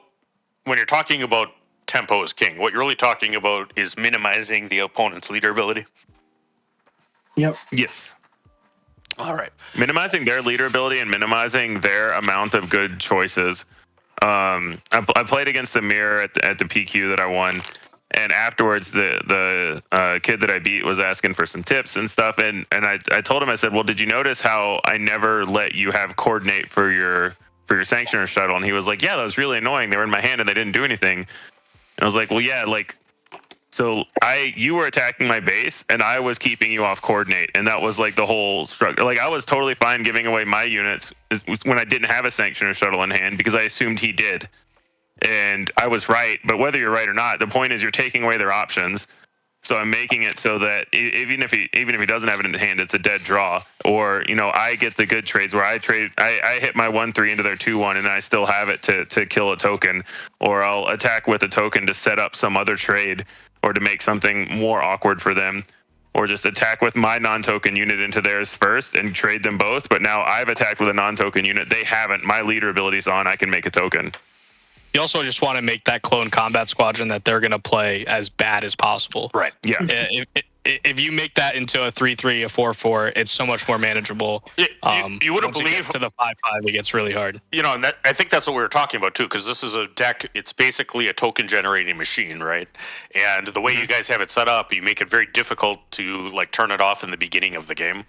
when you're talking about tempo is king, what you're really talking about is minimizing the opponent's leader ability. Yep. Yes. All right. Minimizing their leader ability and minimizing their amount of good choices. I played against the mirror at the PQ that I won, and afterwards the kid that I beat was asking for some tips and stuff, and I told him, I said, well, did you notice how I never let you have coordinate for your sanctioner shuttle? And he was like, yeah, that was really annoying. They were in my hand and they didn't do anything. And I was like, well, yeah, so you were attacking my base and I was keeping you off coordinate, and that was the whole structure. I was totally fine giving away my units when I didn't have a sanctioner shuttle in hand, because I assumed he did, and I was right. But whether you're right or not, the point is you're taking away their options. So I'm making it so that even if he doesn't have it in hand, it's a dead draw. Or I get the good trades where I hit my 1/3 into their 2/1 and I still have it to kill a token, or I'll attack with a token to set up some other trade, or to make something more awkward for them, or just attack with my non-token unit into theirs first and trade them both. But now I've attacked with a non-token unit, they haven't. My leader ability's on, I can make a token. You also just want to make that clone combat squadron that they're going to play as bad as possible. Right. Yeah. If you make that into a 3/3, a 4/4, it's so much more manageable. You wouldn't believe to the 5/5, it gets really hard. And I think that's what we were talking about too, because this is a deck. It's basically a token generating machine, right? And the way you guys have it set up, you make it very difficult to turn it off in the beginning of the game.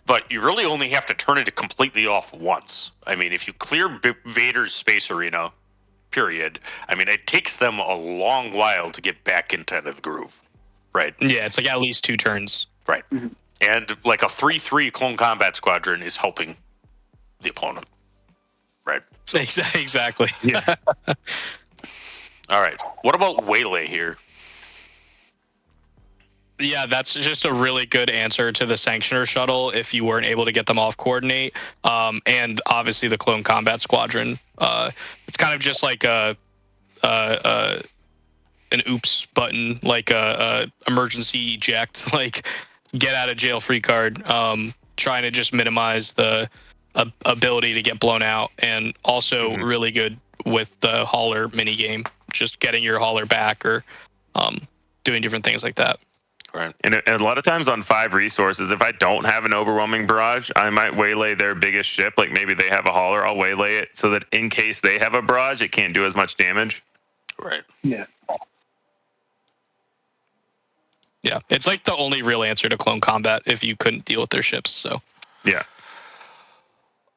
But you really only have to turn it completely off once. I mean, if you clear Vader's space arena, period, I mean, it takes them a long while to get back into the groove, right? Yeah, it's at least 2 turns. Right. Mm-hmm. And a 3/3 clone combat squadron is helping the opponent, right? So, exactly. Yeah. All right. What about Waylay here? Yeah, that's just a really good answer to the Sanctioner shuttle if you weren't able to get them off coordinate. And obviously the Clone Combat Squadron. It's kind of just like an oops button, like a emergency eject, get out of jail free card. Trying to just minimize the ability to get blown out, and also really good with the hauler mini game, just getting your hauler back or doing different things like that. Right. And a lot of times on 5 resources, if I don't have an overwhelming barrage, I might waylay their biggest ship. Maybe they have a hauler, I'll waylay it so that in case they have a barrage, it can't do as much damage. Right. Yeah. Yeah, it's the only real answer to clone combat if you couldn't deal with their ships. So. Yeah.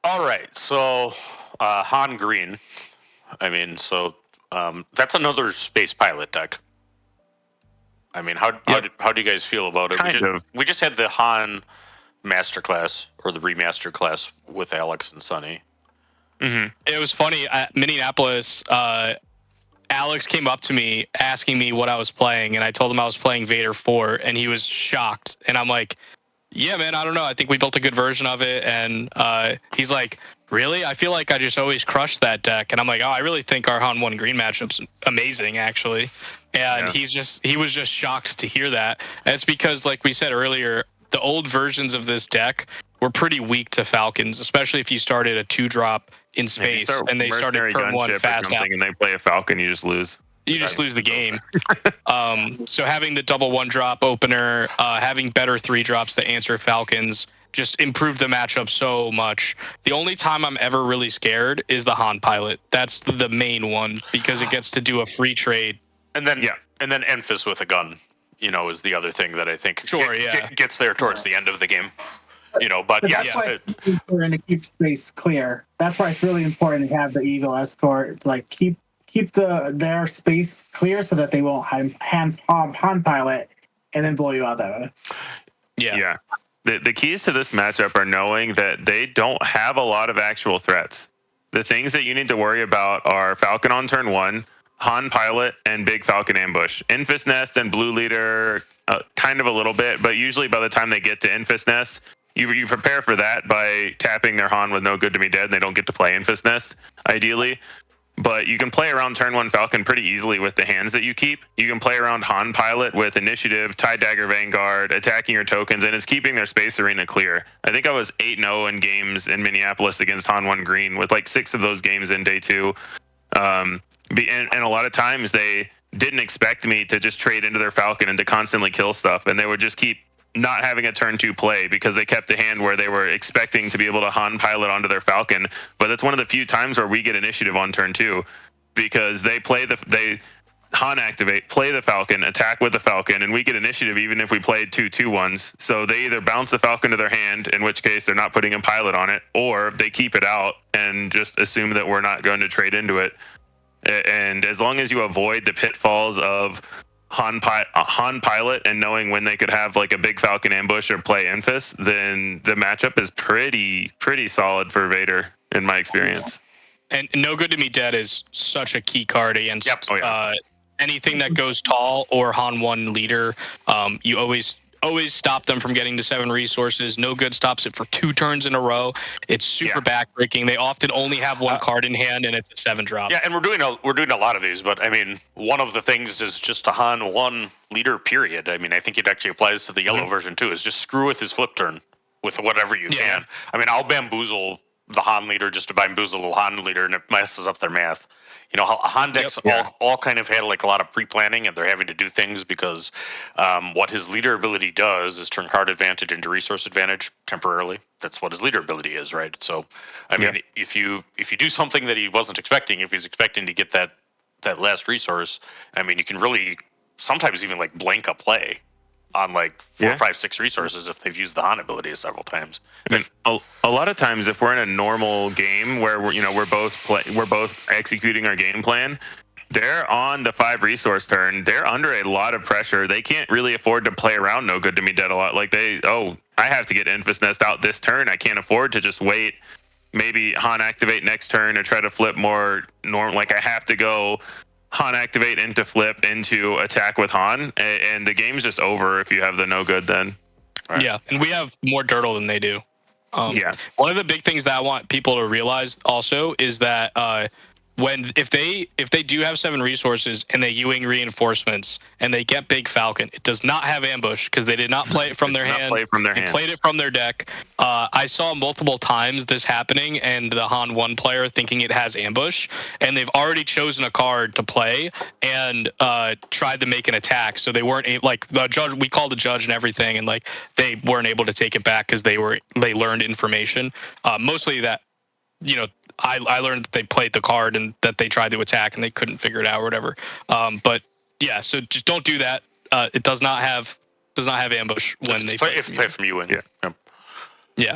All right. So Han Green. I mean, so that's another space pilot deck. I mean, how do you guys feel about it? We just had the Han Masterclass, or the remastered class, with Alex and Sunny. Mm-hmm. It was funny at Minneapolis. Alex came up to me asking me what I was playing, and I told him I was playing Vader 4, and he was shocked. And I'm like, Yeah, man, I don't know. I think we built a good version of it, and he's like, really? I feel like I just always crush that deck, and I'm like, oh, I really think our Han 1 green matchup's amazing, actually. And Yeah. he was just shocked to hear that. And it's because, like we said earlier, the old versions of this deck were pretty weak to Falcons, especially if you started a 2-drop in If you space start and they started mercenary turn 1 gunship or fast out. something and they play a Falcon, you just lose. You just lose the game. So having the double 1-drop opener, having better 3-drops that answer Falcons, just improved the matchup so much. The only time I'm ever really scared is the Han pilot. That's the main one because it gets to do a free trade. And then Enfys with a gun, is the other thing that I think gets there towards the end of the game. But that's why it's important to keep space clear. That's why it's really important to have the Eagle escort, like keep their space clear so that they won't hand pilot and then blow you out that way. Yeah. The keys to this matchup are knowing that they don't have a lot of actual threats. The things that you need to worry about are Falcon on turn 1, Han pilot, and big Falcon ambush. Enfys Nest and Blue Leader, kind of a little bit, but usually by the time they get to Enfys Nest, you prepare for that by tapping their Han with No Good to Me Dead, and they don't get to play Enfys Nest, ideally. But you can play around turn 1 Falcon pretty easily with the hands that you keep. You can play around Han Pilot with Initiative, Tide Dagger Vanguard, attacking your tokens, and it's keeping their space arena clear. I think I was 8-0 in games in Minneapolis against Han 1 Green, with like 6 of those games in day 2. And a lot of times they didn't expect me to just trade into their Falcon and to constantly kill stuff, and they would just keep not having a turn 2 play because they kept a hand where they were expecting to be able to Han pilot onto their Falcon. But that's one of the few times where we get initiative on turn 2 because they Han activate, play the Falcon, attack with the Falcon, and we get initiative even if we played 2 2-1s. So they either bounce the Falcon to their hand, in which case they're not putting a pilot on it, or they keep it out and just assume that we're not going to trade into it. And as long as you avoid the pitfalls of Han pilot and knowing when they could have like a big Falcon ambush or play Enfys, then the matchup is pretty solid for Vader in my experience. And No Good to Me Dead is such a key card against anything that goes tall or Han 1 leader. You always stop them from getting to 7 resources. No Good stops it for 2 turns in a row. It's super backbreaking. They often only have 1 card in hand, and it's a 7-drop. Yeah, and we're doing a lot of these, but I mean, one of the things is just a Han 1 leader. Period. I mean, I think it actually applies to the yellow version too. Is just screw with his flip turn with whatever you can. I mean, I'll bamboozle the Han leader just to bamboozle the Han leader, and it messes up their math. Han decks all kind of had like a lot of pre-planning, and they're having to do things because what his leader ability does is turn card advantage into resource advantage temporarily. That's what his leader ability is, right? So, I mean, if you do something that he wasn't expecting, if he's expecting to get that last resource, I mean, you can really sometimes even like blank a play on like 4, 5, 6 resources if they've used the Han ability several times. I mean, a lot of times, if we're in a normal game where we're both executing our game plan, they're on the 5 resource turn. They're under a lot of pressure. They can't really afford to play around No Good to Me Dead a lot. Like I have to get Enfys Nest out this turn. I can't afford to just wait. Maybe Han activate next turn or try to flip more normal. Like I have to go Han activate into flip into attack with Han, and the game's just over if you have the No Good then. Right. Yeah, and we have more Dirtle than they do. One of the big things that I want people to realize also is that if they do have 7 resources and they Ewing reinforcements and they get Big Falcon, it does not have ambush because they did not play it from their hand. They played it from their deck. I saw multiple times this happening and the Han 1 player thinking it has ambush, and they've already chosen a card to play and tried to make an attack. So they weren't like the judge. We called the judge and everything, and like they weren't able to take it back because they learned information. Mostly that. I learned that they played the card and that they tried to attack and they couldn't figure it out or whatever. But yeah, so just don't do that. It does not have ambush when they play from you. Yeah.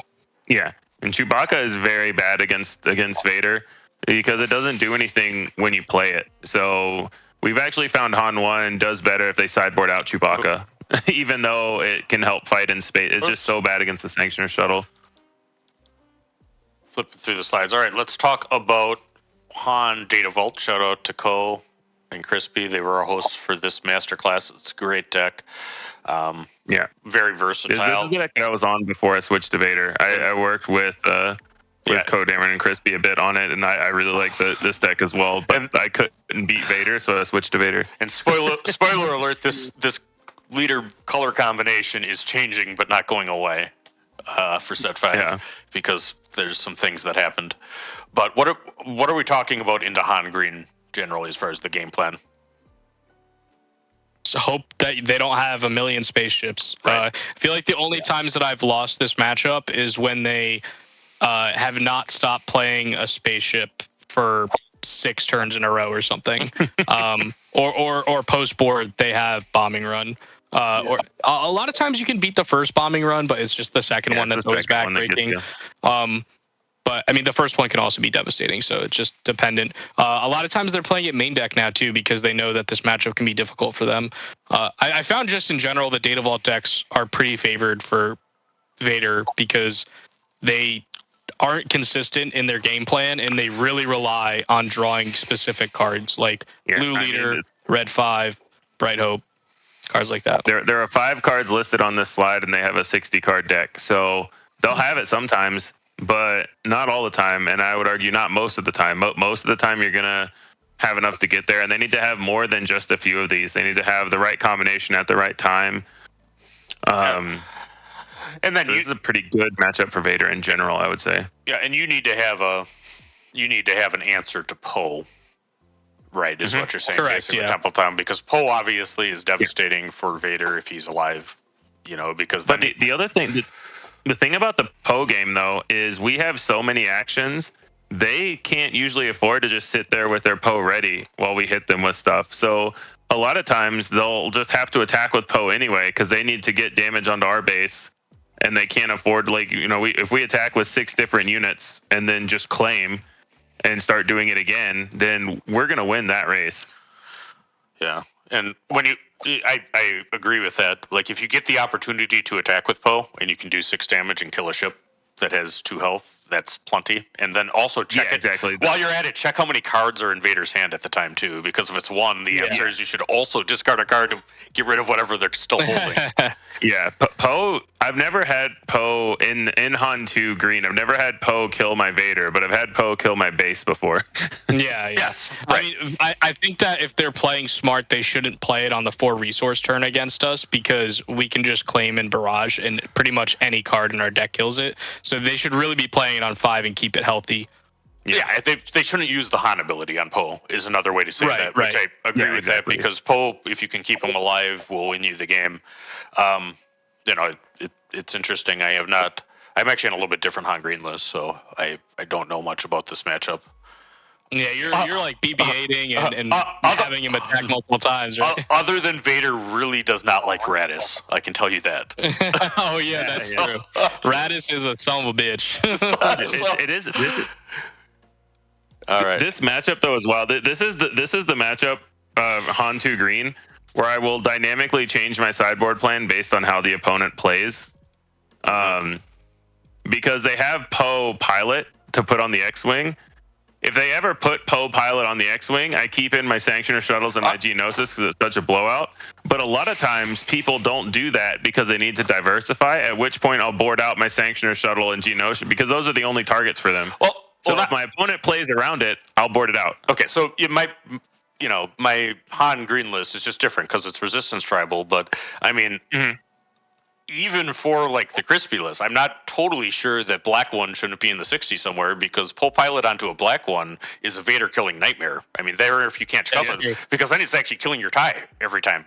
And Chewbacca is very bad against Vader because it doesn't do anything when you play it. So we've actually found Han 1 does better if they sideboard out Chewbacca, even though it can help fight in space. It's just so bad against the Sanctioner shuttle. Flipping through the slides. All right, let's talk about Han Data Vault. Shout out to Co and Crispy. They were our hosts for this masterclass. It's a great deck. Yeah. very This versatile. is the deck that I was on before I switched to Vader. I worked with Yeah. Code Dameron and Crispy a bit on it, and I really like this deck as well. But And- I couldn't beat Vader, so I switched to Vader. And spoiler alert, this leader color combination is changing but not going away for set 5 Yeah. because there's some things that happened. But what are we talking about into Han Green generally as far as the game plan? So hope that they don't have a million spaceships. Right. I feel like the only times that I've lost this matchup is when they have not stopped playing a spaceship for 6 turns in a row or something. Or post board they have bombing run. Or a lot of times you can beat the first bombing run, but it's just the second one that's always backbreaking. But I mean, the first one can also be devastating, so it's just dependent. A lot of times they're playing it main deck now too because they know that this matchup can be difficult for them. I found just in general that Data Vault decks are pretty favored for Vader because they aren't consistent in their game plan and they really rely on drawing specific cards like Blue Leader, Red 5, Bright Hope, cards like that. There are 5 cards listed on this slide, and they have a 60 card deck, so they'll have it sometimes, but not all the time, and I would argue not most of the time. Most of the time, you're gonna have enough to get there, and they need to have more than just a few of these. They need to have the right combination at the right time. And then so this is a pretty good matchup for Vader in general, I would say. Yeah, and you need to have an answer to Poe, right? Is what you're saying, Correct, basically, yeah. Temple Town, because Poe obviously is devastating for Vader if he's alive. Because then But the other thing, the thing about the Poe game though is we have so many actions. They can't usually afford to just sit there with their Poe ready while we hit them with stuff. So a lot of times they'll just have to attack with Poe anyway because they need to get damage onto our base, and they can't afford if we attack with 6 different units and then just claim and start doing it again, then we're gonna win that race. Yeah, and I agree with that. Like, if you get the opportunity to attack with Poe and you can do 6 damage and kill a ship that has 2 health, that's plenty. And then also check it. Exactly. While you're at it, check how many cards are in Vader's hand at the time too, because if it's 1, the answer is you should also discard a card to get rid of whatever they're still holding. Yeah, Poe. I've never had Poe in Han 2 green. I've never had Poe kill my Vader, but I've had Poe kill my base before. Yeah. Yes, right. I mean, I think that if they're playing smart, they shouldn't play it on the 4 resource turn against us because we can just claim and barrage, and pretty much any card in our deck kills it. So they should really be playing it on 5 and keep it healthy. Yeah, they shouldn't use the Han ability on Poe is another way to say that, which I agree with exactly. that, because Poe, if you can keep him alive, will win you the game. It's interesting. I'm actually on a little bit different Han Green list, so I don't know much about this matchup. Yeah, you're like BB-8ing and having him attack multiple times, right? Other than Vader really does not like Radis, I can tell you that. Oh yeah, that's true. Radis is a son of a bitch. It is. All right. This matchup though is wild. This is the matchup of Han 2 green where I will dynamically change my sideboard plan based on how the opponent plays. Because they have Poe Pilot to put on the X-Wing. If they ever put Poe Pilot on the X-Wing, I keep in my Sanctioner Shuttles and my Geonosis because it's such a blowout. But a lot of times people don't do that because they need to diversify, at which point I'll board out my Sanctioner Shuttle and Geonosis because those are the only targets for them. So if my opponent plays around it, I'll board it out. Okay, so my Han Green list is just different because it's Resistance Tribal, but I mean, even for like the Crispy list, I'm not totally sure that black one shouldn't be in the 60 somewhere because Poe Pilot onto a black one is a Vader killing nightmare. I mean, there if you can't cover it, because then it's actually killing your tie every time.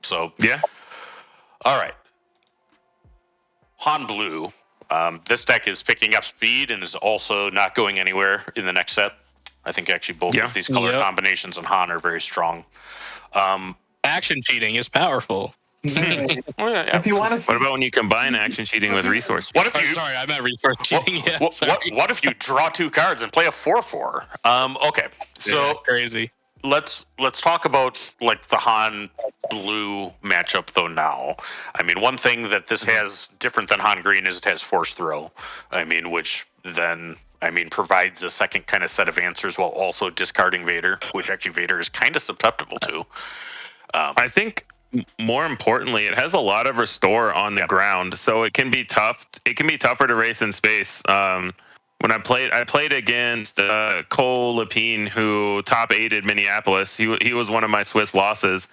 So yeah. All right, Han Blue. This deck is picking up speed and is also not going anywhere in the next set. I think actually both of these color combinations in Han are very strong. Action cheating is powerful. If you want to, What about when you combine action cheating with resource? What if you? Sorry, I meant resource cheating. What if you draw 2 cards and play a 4/4? Okay, so crazy. Let's talk about like the Han Blue matchup though now. I mean, one thing that this has different than Han Green is it has Force Throw. I mean, which then provides a second kind of set of answers while also discarding Vader, which actually Vader is kind of susceptible to. I think more importantly, it has a lot of restore on the ground, so it can be tough. It can be tougher to race in space. When I played against Cole Lapine, who top 8'd Minneapolis. He was one of my Swiss losses.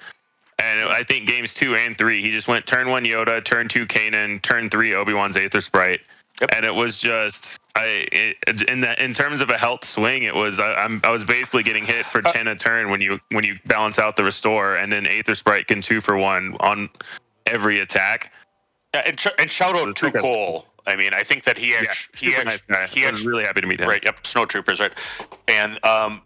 And I think games 2 and 3, he just went turn 1 Yoda, turn 2 Kanan, turn 3 Obi-Wan's Aether Sprite. Yep. And it was just in terms of a health swing, it was I was basically getting hit for 10 a turn when you balance out the restore, and then Aether Sprite can 2 for 1 on every attack. Yeah, and shout out to Cole. I mean, I think that he was really happy to meet him. Right, yep, Snowtroopers, right, and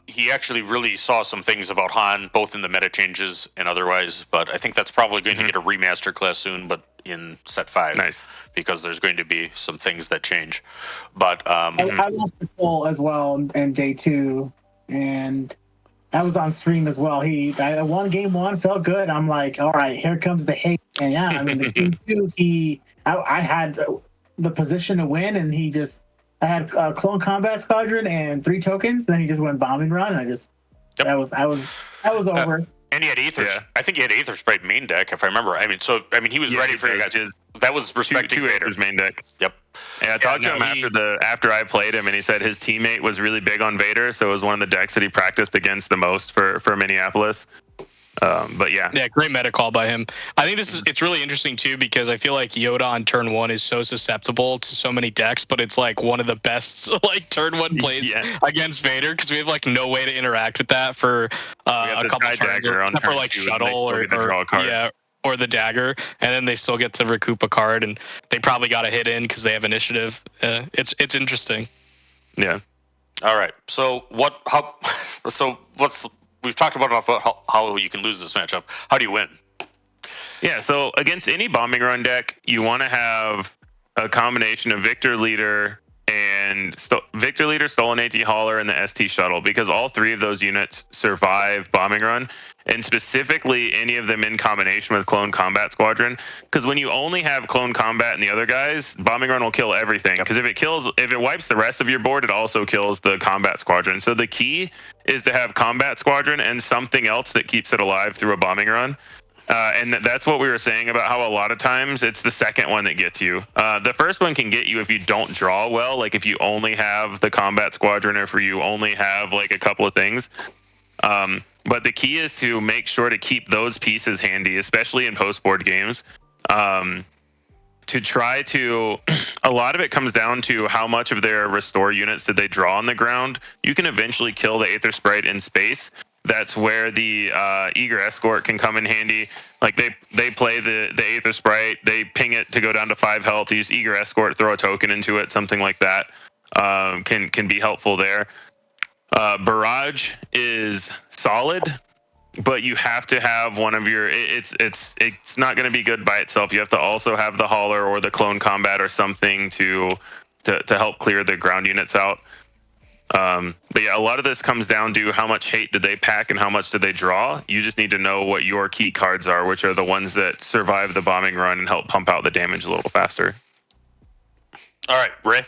he actually really saw some things about Han, both in the meta changes and otherwise. But I think that's probably going to get a remaster class soon, but in set 5, nice, because there's going to be some things that change. But I lost to Cole as well in day 2, and I was on stream as well. I won game 1, felt good. I'm like, all right, here comes the hate, and yeah, I mean, the game 2, I had the position to win, and I had Clone Combat Squadron and 3 tokens. Then he just went bombing run, and I was over. And he had Aether. Yeah. I think he had Aether Sprite main deck, if I remember. I mean, he was ready for you guys. That was respecting Vader's main deck. Yep. Yeah, I talked to him after I played him, and he said his teammate was really big on Vader, so it was one of the decks that he practiced against the most for Minneapolis. But yeah, great meta call by him. I think it's really interesting too, because I feel like Yoda on turn 1 is so susceptible to so many decks, but it's like one of the best like turn 1 plays against Vader, because we have like no way to interact with that for a couple turns, except for like shuttle or the dagger, and then they still get to recoup a card, and they probably got a hit in because they have initiative. It's interesting. Yeah. All right. So we've talked about how you can lose this matchup. How do you win? Yeah, so against any bombing run deck, you want to have a combination of Victor Leader and Stolen AT Hauler, and the ST Shuttle, because all 3 of those units survive bombing run, and specifically any of them in combination with Clone Combat Squadron. Because when you only have Clone Combat and the other guys, bombing run will kill everything. Because if it wipes the rest of your board, it also kills the Combat Squadron. So the key is to have Combat Squadron and something else that keeps it alive through a bombing run. And that's what we were saying about how a lot of times it's the second one that gets you. The first one can get you if you don't draw well, like if you only have the Combat Squadron, or if you only have like a couple of things. But the key is to make sure to keep those pieces handy, especially in post-board games. To try to, a lot of it comes down to how much of their restore units did they draw on the ground. You can eventually kill the Aether Sprite in space. That's where the Eager Escort can come in handy. Like they play the Aether Sprite, they ping it to go down to 5 health, use Eager Escort, throw a token into it, something like that can be helpful there. Barrage is solid, but you have to have one of your. It's not going to be good by itself. You have to also have the Hauler or the Clone Combat or something to help clear the ground units out. But yeah, a lot of this comes down to how much hate did they pack and how much did they draw. You just need to know what your key cards are, which are the ones that survive the bombing run and help pump out the damage a little faster. All right, Ray.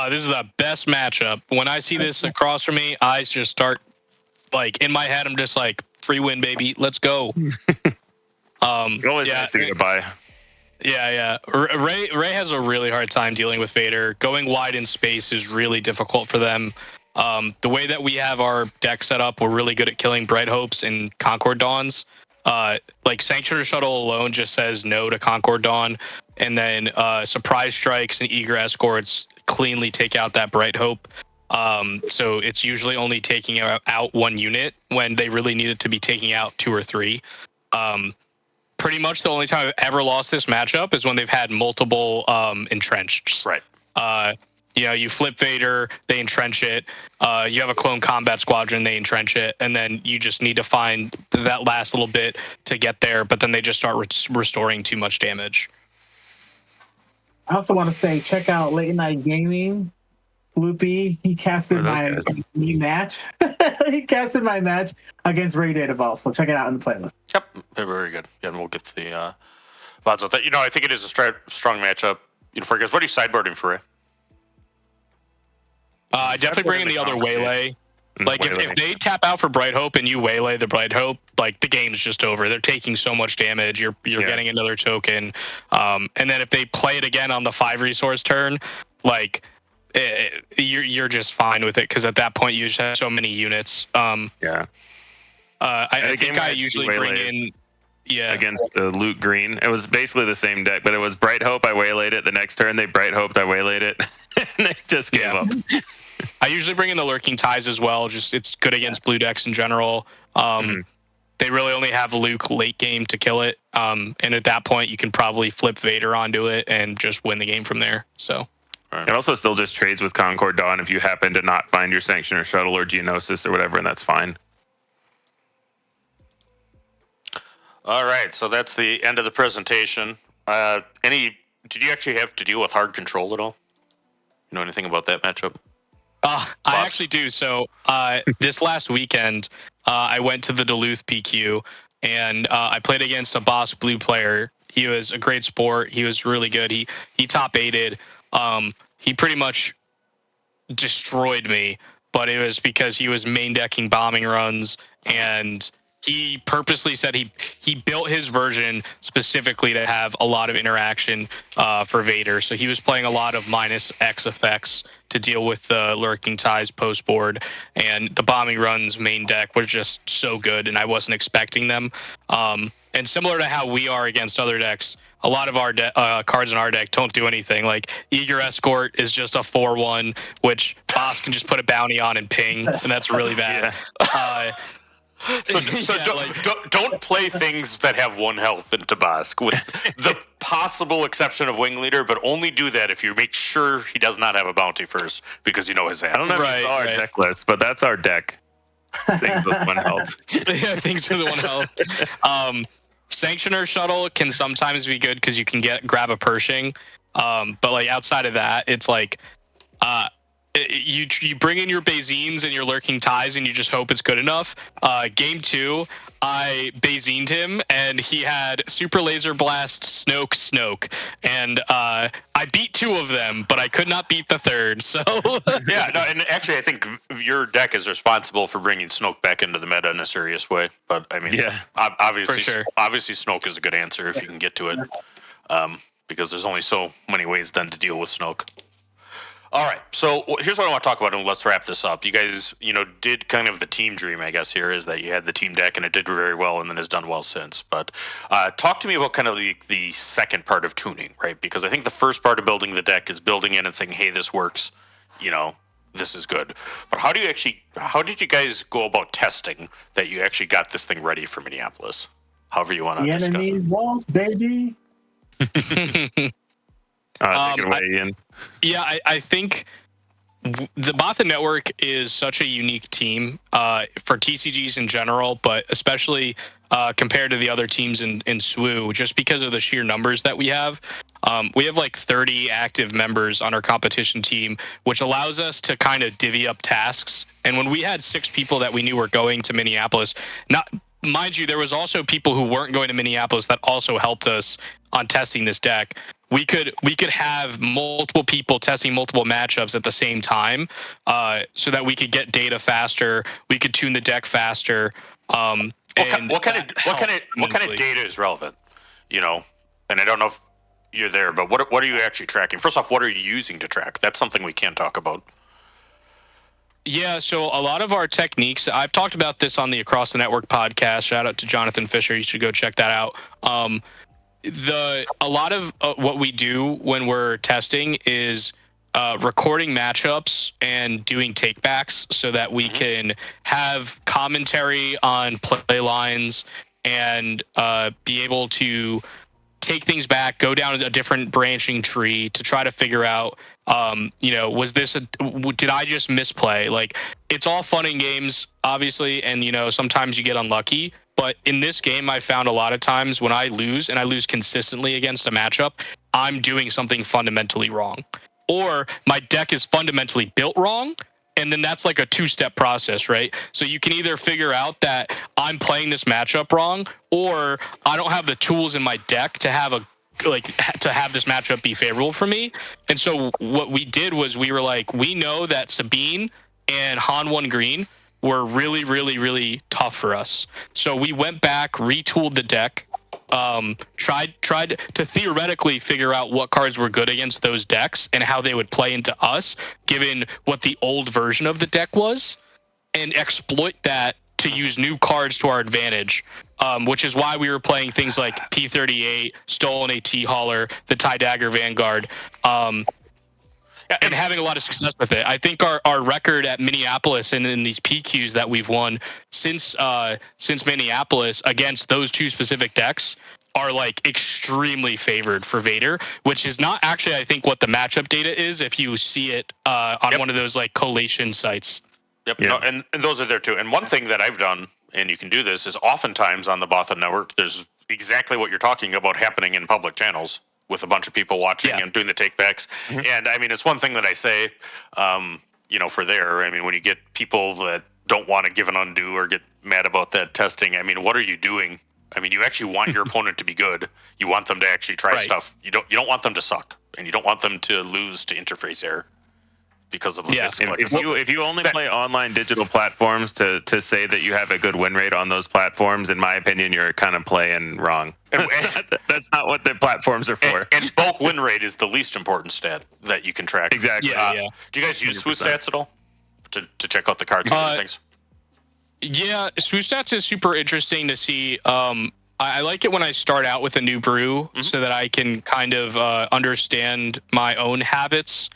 This is the best matchup. When I see this across from me, eyes just start, like, in my head, I'm just like, free win, baby. Let's go. Always nice to get by. Yeah. Ray has a really hard time dealing with Vader. Going wide in space is really difficult for them. The way that we have our deck set up, we're really good at killing Bright Hopes and Concord Dawns. Like Sanctuary Shuttle alone just says no to Concord Dawn, and then Surprise Strikes and Eager Escorts cleanly take out that Bright Hope. So it's usually only taking out 1 unit when they really need it to be taking out 2 or 3. Pretty much the only time I've ever lost this matchup is when they've had multiple entrenched. Right. You flip Vader, they entrench it. You have a Clone Combat Squadron, they entrench it, and then you just need to find that last little bit to get there, but then they just start restoring too much damage. I also want to say, check out Late Night Gaming. Loopy, he casted my match. He casted my match against Ray Data Vault, so check it out in the playlist. Yep, very good. Yeah, and we'll get to the VODs with that. I think it is a strong matchup. For guys, what are you sideboarding for, Ray? Definitely bring in the other Waylay. Like if they tap out for Bright Hope and you waylay the Bright Hope, like the game's just over. They're taking so much damage. You're getting another token, and then if they play it again on the 5 resource turn, like you're just fine with it because at that point you just have so many units. I think I usually bring in. Yeah. Against Loot Green. It was basically the same deck, but it was Bright Hope. I waylaid it. The next turn, they Bright Hoped. I waylaid it. And they just gave up. I usually bring in the Lurking Ties as well. Just it's good against blue decks in general. They really only have Luke late game to kill it. And at that point, you can probably flip Vader onto it and just win the game from there. So. It also still just trades with Concord Dawn if you happen to not find your Sanctioner Shuttle or Geonosis or whatever, and that's fine. All right, so that's the end of the presentation. Did you actually have to deal with hard control at all? You know anything about that matchup? I actually do. So this last weekend, I went to the Duluth PQ, and I played against a boss blue player. He was a great sport. He was really good. He top 8'd. He pretty much destroyed me, but it was because he was main decking bombing runs, and he purposely said he built his version specifically to have a lot of interaction for Vader. So he was playing a lot of -X effects to deal with the Lurking Ties post board, and the bombing runs main deck was just so good, and I wasn't expecting them. And similar to how we are against other decks, a lot of our cards in our deck don't do anything. Like Eager Escort is just a 4/1, which boss can just put a bounty on and ping, and that's really bad. So don't play things that have 1 health into Bosk, with the possible exception of Wing Leader, but only do that if you make sure he does not have a bounty first, because you know his hand. I don't know if you saw our deck list, but that's our deck. Things with 1 health. Yeah, things with 1 health. Sanctioner Shuttle can sometimes be good because you can grab a Pershing, but like outside of that, it's like you bring in your Bazines and your Lurking Ties and you just hope it's good enough. Game 2, I Bazined him and he had Super Laser Blast Snoke, and I beat 2 of them, but I could not beat the 3rd. So yeah, no, and actually I think your deck is responsible for bringing Snoke back into the meta in a serious way. But I mean, obviously, for sure. Obviously Snoke is a good answer if you can get to it, because there's only so many ways then to deal with Snoke. All right, so here's what I want to talk about, and let's wrap this up. You guys, did kind of the team dream, I guess, here, is that you had the team deck, and it did very well, and then has done well since. But talk to me about kind of the second part of tuning, right? Because I think the first part of building the deck is building in and saying, hey, this works, this is good. But how did you guys go about testing that you actually got this thing ready for Minneapolis? However you want to discuss it. The enemy's walls, baby. Take it away, Ian. Yeah, I think the Bothan Network is such a unique team for TCGs in general, but especially compared to the other teams in SWU, just because of the sheer numbers that we have. We have like 30 active members on our competition team, which allows us to kind of divvy up tasks. And when we had 6 people that we knew were going to Minneapolis, mind you, there was also people who weren't going to Minneapolis that also helped us on testing this deck. We could have multiple people testing multiple matchups at the same time, so that we could get data faster. We could tune the deck faster. What kind of data is relevant? And I don't know if you're there, but what are you actually tracking? First off, what are you using to track? That's something we can talk about. Yeah, so a lot of our techniques, I've talked about this on the Across the Network podcast. Shout out to Jonathan Fisher. You should go check that out. A lot of what we do when we're testing is recording matchups and doing takebacks so that we can have commentary on play lines and be able to take things back, go down a different branching tree to try to figure out, did I just misplay? Like, it's all fun and games, obviously, and, sometimes you get unlucky. But in this game, I found a lot of times when I lose, and I lose consistently against a matchup, I'm doing something fundamentally wrong. Or my deck is fundamentally built wrong, and then that's like a 2-step process, right? So you can either figure out that I'm playing this matchup wrong, or I don't have the tools in my deck to have this matchup be favorable for me. And so what we did was we were like, we know that Sabine and Han 1 green were really, really, really tough for us. So we went back, retooled the deck, tried to theoretically figure out what cards were good against those decks and how they would play into us, given what the old version of the deck was, and exploit that to use new cards to our advantage, which is why we were playing things like P38, Stolen AT Hauler, the Tie Dagger Vanguard, and having a lot of success with it. I think our record at Minneapolis and in these PQs that we've won since Minneapolis against those two specific decks are like extremely favored for Vader, which is not actually, I think, what the matchup data is if you see it on one of those like collation sites. Yep. Yeah. No, and those are there too. And one thing that I've done, and you can do this, is oftentimes on the Bothan Network, there's exactly what you're talking about happening in public channels with a bunch of people watching and doing the takebacks. Mm-hmm. And I mean, it's one thing that I say, for there, I mean, when you get people that don't want to give an undo or get mad about that testing, I mean, what are you doing? I mean, you actually want your opponent to be good. You want them to actually try stuff. You don't want them to suck, and you don't want them to lose to interface error. Because of if you only play online digital platforms to say that you have a good win rate on those platforms, in my opinion, you're kind of playing wrong. That's not what the platforms are for. And bulk win rate is the least important stat that you can track. Exactly. Do you guys use swoop stats at all to check out the cards and other things? Yeah, swoop stats is super interesting to see. I like it when I start out with a new brew so that I can kind of understand my own habits.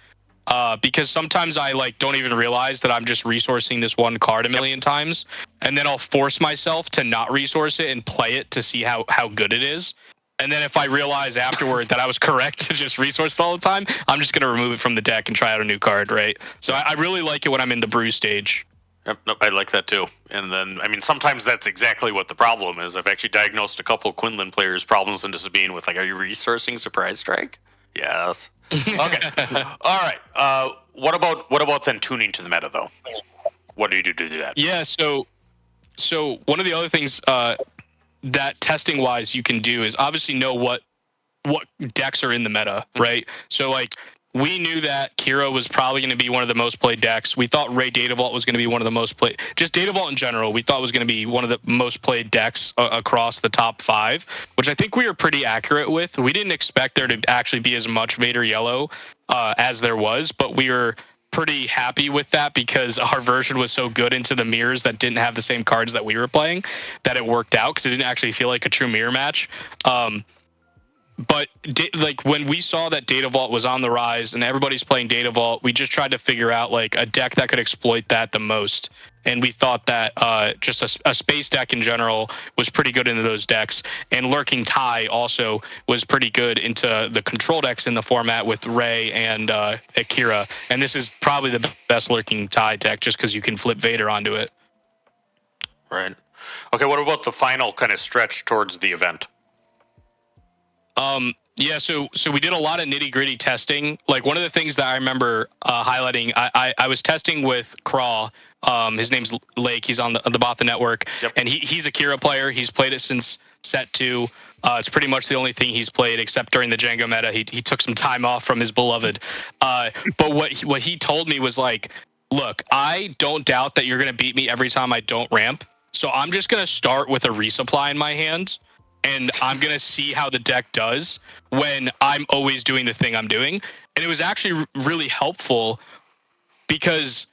Because sometimes I don't even realize that I'm just resourcing this one card a million times, and then I'll force myself to not resource it and play it to see how good it is. And then if I realize afterward that I was correct to just resource it all the time, I'm just going to remove it from the deck and try out a new card, right? So I really like it when I'm in the brew stage. Yep, no, I like that too. And then, I mean, sometimes that's exactly what the problem is. I've actually diagnosed a couple of Qunilan players' problems into Sabine with are you resourcing Surprise Strike? Yes. Okay. All right. What about then tuning to the meta though? What do you do to do that? Yeah. So one of the other things that testing wise you can do is obviously know what decks are in the meta, right? So we knew that Qira was probably going to be one of the most played decks. We thought Ray Data Vault was going to be one of the most played. Just Data Vault in general, we thought was going to be one of the most played decks across the top 5, which I think we were pretty accurate with. We didn't expect there to actually be as much Vader Yellow as there was, but we were pretty happy with that because our version was so good into the mirrors that didn't have the same cards that we were playing that it worked out because it didn't actually feel like a true mirror match. But when we saw that Data Vault was on the rise and everybody's playing Data Vault, we just tried to figure out a deck that could exploit that the most. And we thought that just a space deck in general was pretty good into those decks. And Lurking Tie also was pretty good into the control decks in the format with Ray and Qira. And this is probably the best Lurking Tie deck just because you can flip Vader onto it. Right. Okay, what about the final kind of stretch towards the event? Yeah, so we did a lot of nitty gritty testing. One of the things that I remember highlighting, I was testing with Craw. His name's Lake. He's on the Bothan Network, and he's a Qira player. He's played it since set 2. It's pretty much the only thing he's played, except during the Jango meta. He took some time off from his beloved. But what he told me was look, I don't doubt that you're going to beat me every time I don't ramp. So I'm just going to start with a resupply in my hand. And I'm going to see how the deck does when I'm always doing the thing I'm doing. And it was actually really helpful because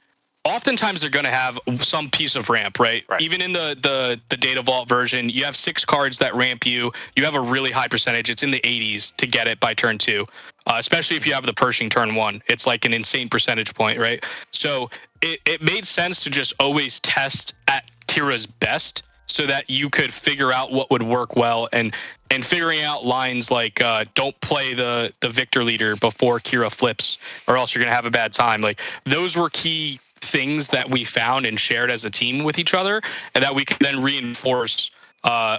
oftentimes they're going to have some piece of ramp, right? Even in the Data Vault version, you have 6 cards that ramp you. You have a really high percentage. It's in the 80s to get it by turn 2, especially if you have the Pershing turn 1. It's an insane percentage point, right? So it made sense to just always test at Qira's best, so that you could figure out what would work well and figuring out lines don't play the Victor leader before Qira flips or else you're going to have a bad time. Those were key things that we found and shared as a team with each other and that we could then reinforce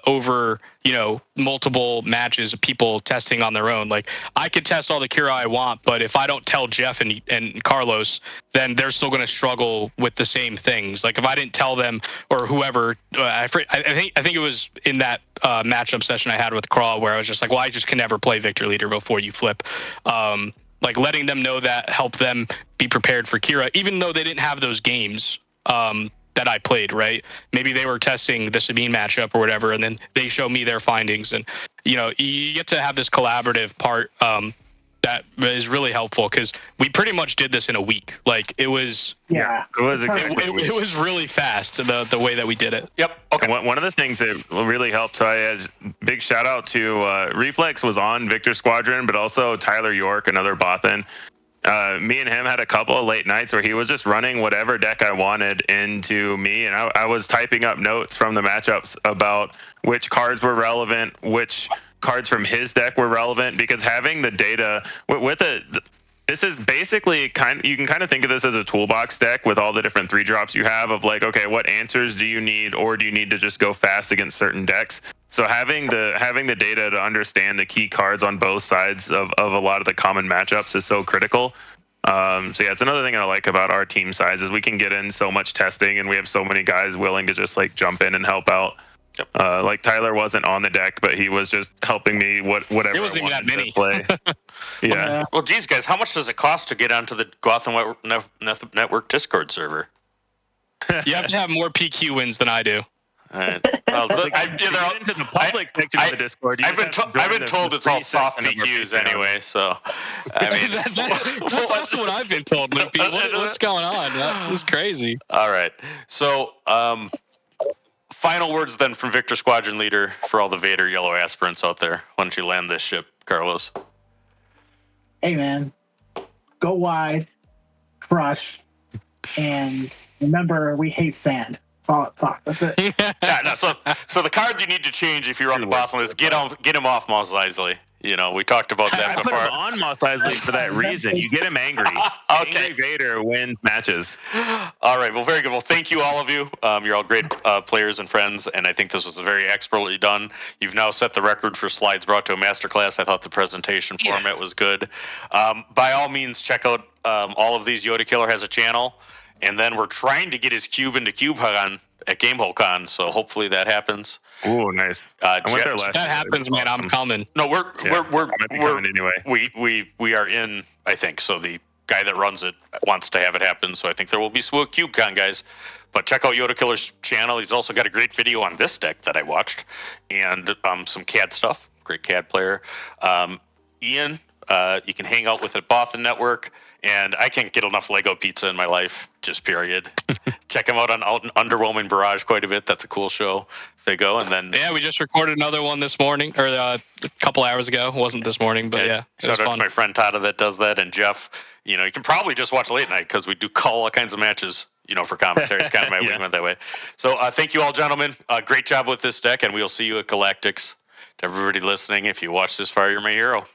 over, multiple matches of people testing on their own. I could test all the Qira I want, but if I don't tell Jeff and Carlos, then they're still going to struggle with the same things. If I didn't tell them or whoever, I think it was in that matchup session I had with Crawl where I was just well, I just can never play Victor leader before you flip. Letting them know that helped them be prepared for Qira, even though they didn't have those games. that I played, right? Maybe they were testing the Sabine matchup or whatever, and then they show me their findings. And, you get to have this collaborative part that is really helpful because we pretty much did this in a week. Like, it was... Yeah. It was exactly. It was really fast, the way that we did it. Yep. Okay. And one of the things that really helped, so I had big shout out to Reflex was on Victor Squadron, but also Tyler York, another Bothan. Me and him had a couple of late nights where he was just running whatever deck I wanted into me, and I was typing up notes from the matchups about which cards were relevant, which cards from his deck were relevant, because having the data with this is basically you can kind of think of this as a toolbox deck with all the different 3-drops you have of like, okay, what answers do you need, or do you need to just go fast against certain decks? So having the data to understand the key cards on both sides of a lot of the common matchups is so critical. So yeah, it's another thing I like about our team size is we can get in so much testing, and we have so many guys willing to just like jump in and help out. Yep. Like Tyler wasn't on the deck, but he was just helping me whatever. It wasn't even that many. Play. Yeah. Well, geez, guys, how much does it cost to get onto the Bothan Network Discord server? You have to have more PQ wins than I do. Well, To get into the public section of the Discord, I've been told it's all soft PQs anyway, so I mean, that's also what I've been told, Loopy. What's going on? That's crazy. All right. So, final words then from Victor Squadron Leader for all the Vader Yellow aspirants out there. Why don't you land this ship, Carlos? Hey, man. Go wide, crush, and remember, we hate sand. That's it. Yeah, no, so the card you need to change if you're on the Bothan list, get him off Mos Eisley. We talked about that I before. put him on Mos Eisley for that reason. You get him angry. Okay. Angry Vader wins matches. All right. Well, very good. Well, thank you, all of you. You're all great players and friends, and I think this was very expertly done. You've now set the record for slides brought to a masterclass. I thought the presentation format was good. By all means, check out all of these. Yodakiller has a channel, and then we're trying to get his cube into CubeCon at GameholeCon, so hopefully that happens. Ooh, nice. I went there last year. That happens, man. I'm coming. No, we're coming anyway. We are in, I think. So the guy that runs it wants to have it happen. So I think there will be Swoop CubeCon, guys. But check out Yodakiller's channel. He's also got a great video on this deck that I watched, and some CAD stuff. Great CAD player. Ian, you can hang out with at Bothan Network. And I can't get enough Legopizza in my life, just period. Check him out on Underwhelming Barrage quite a bit. That's a cool show. They go, and then... Yeah, we just recorded another one this morning, or a couple hours ago. It wasn't this morning, but yeah, it was shout out fun. to my friend Tada that does that, and Jeff. You can probably just watch late night because we do call all kinds of matches, for commentary. It's kind of my week went that way. So thank you all, gentlemen. Great job with this deck, and we'll see you at Galactics. To everybody listening, if you watch this far, you're my hero.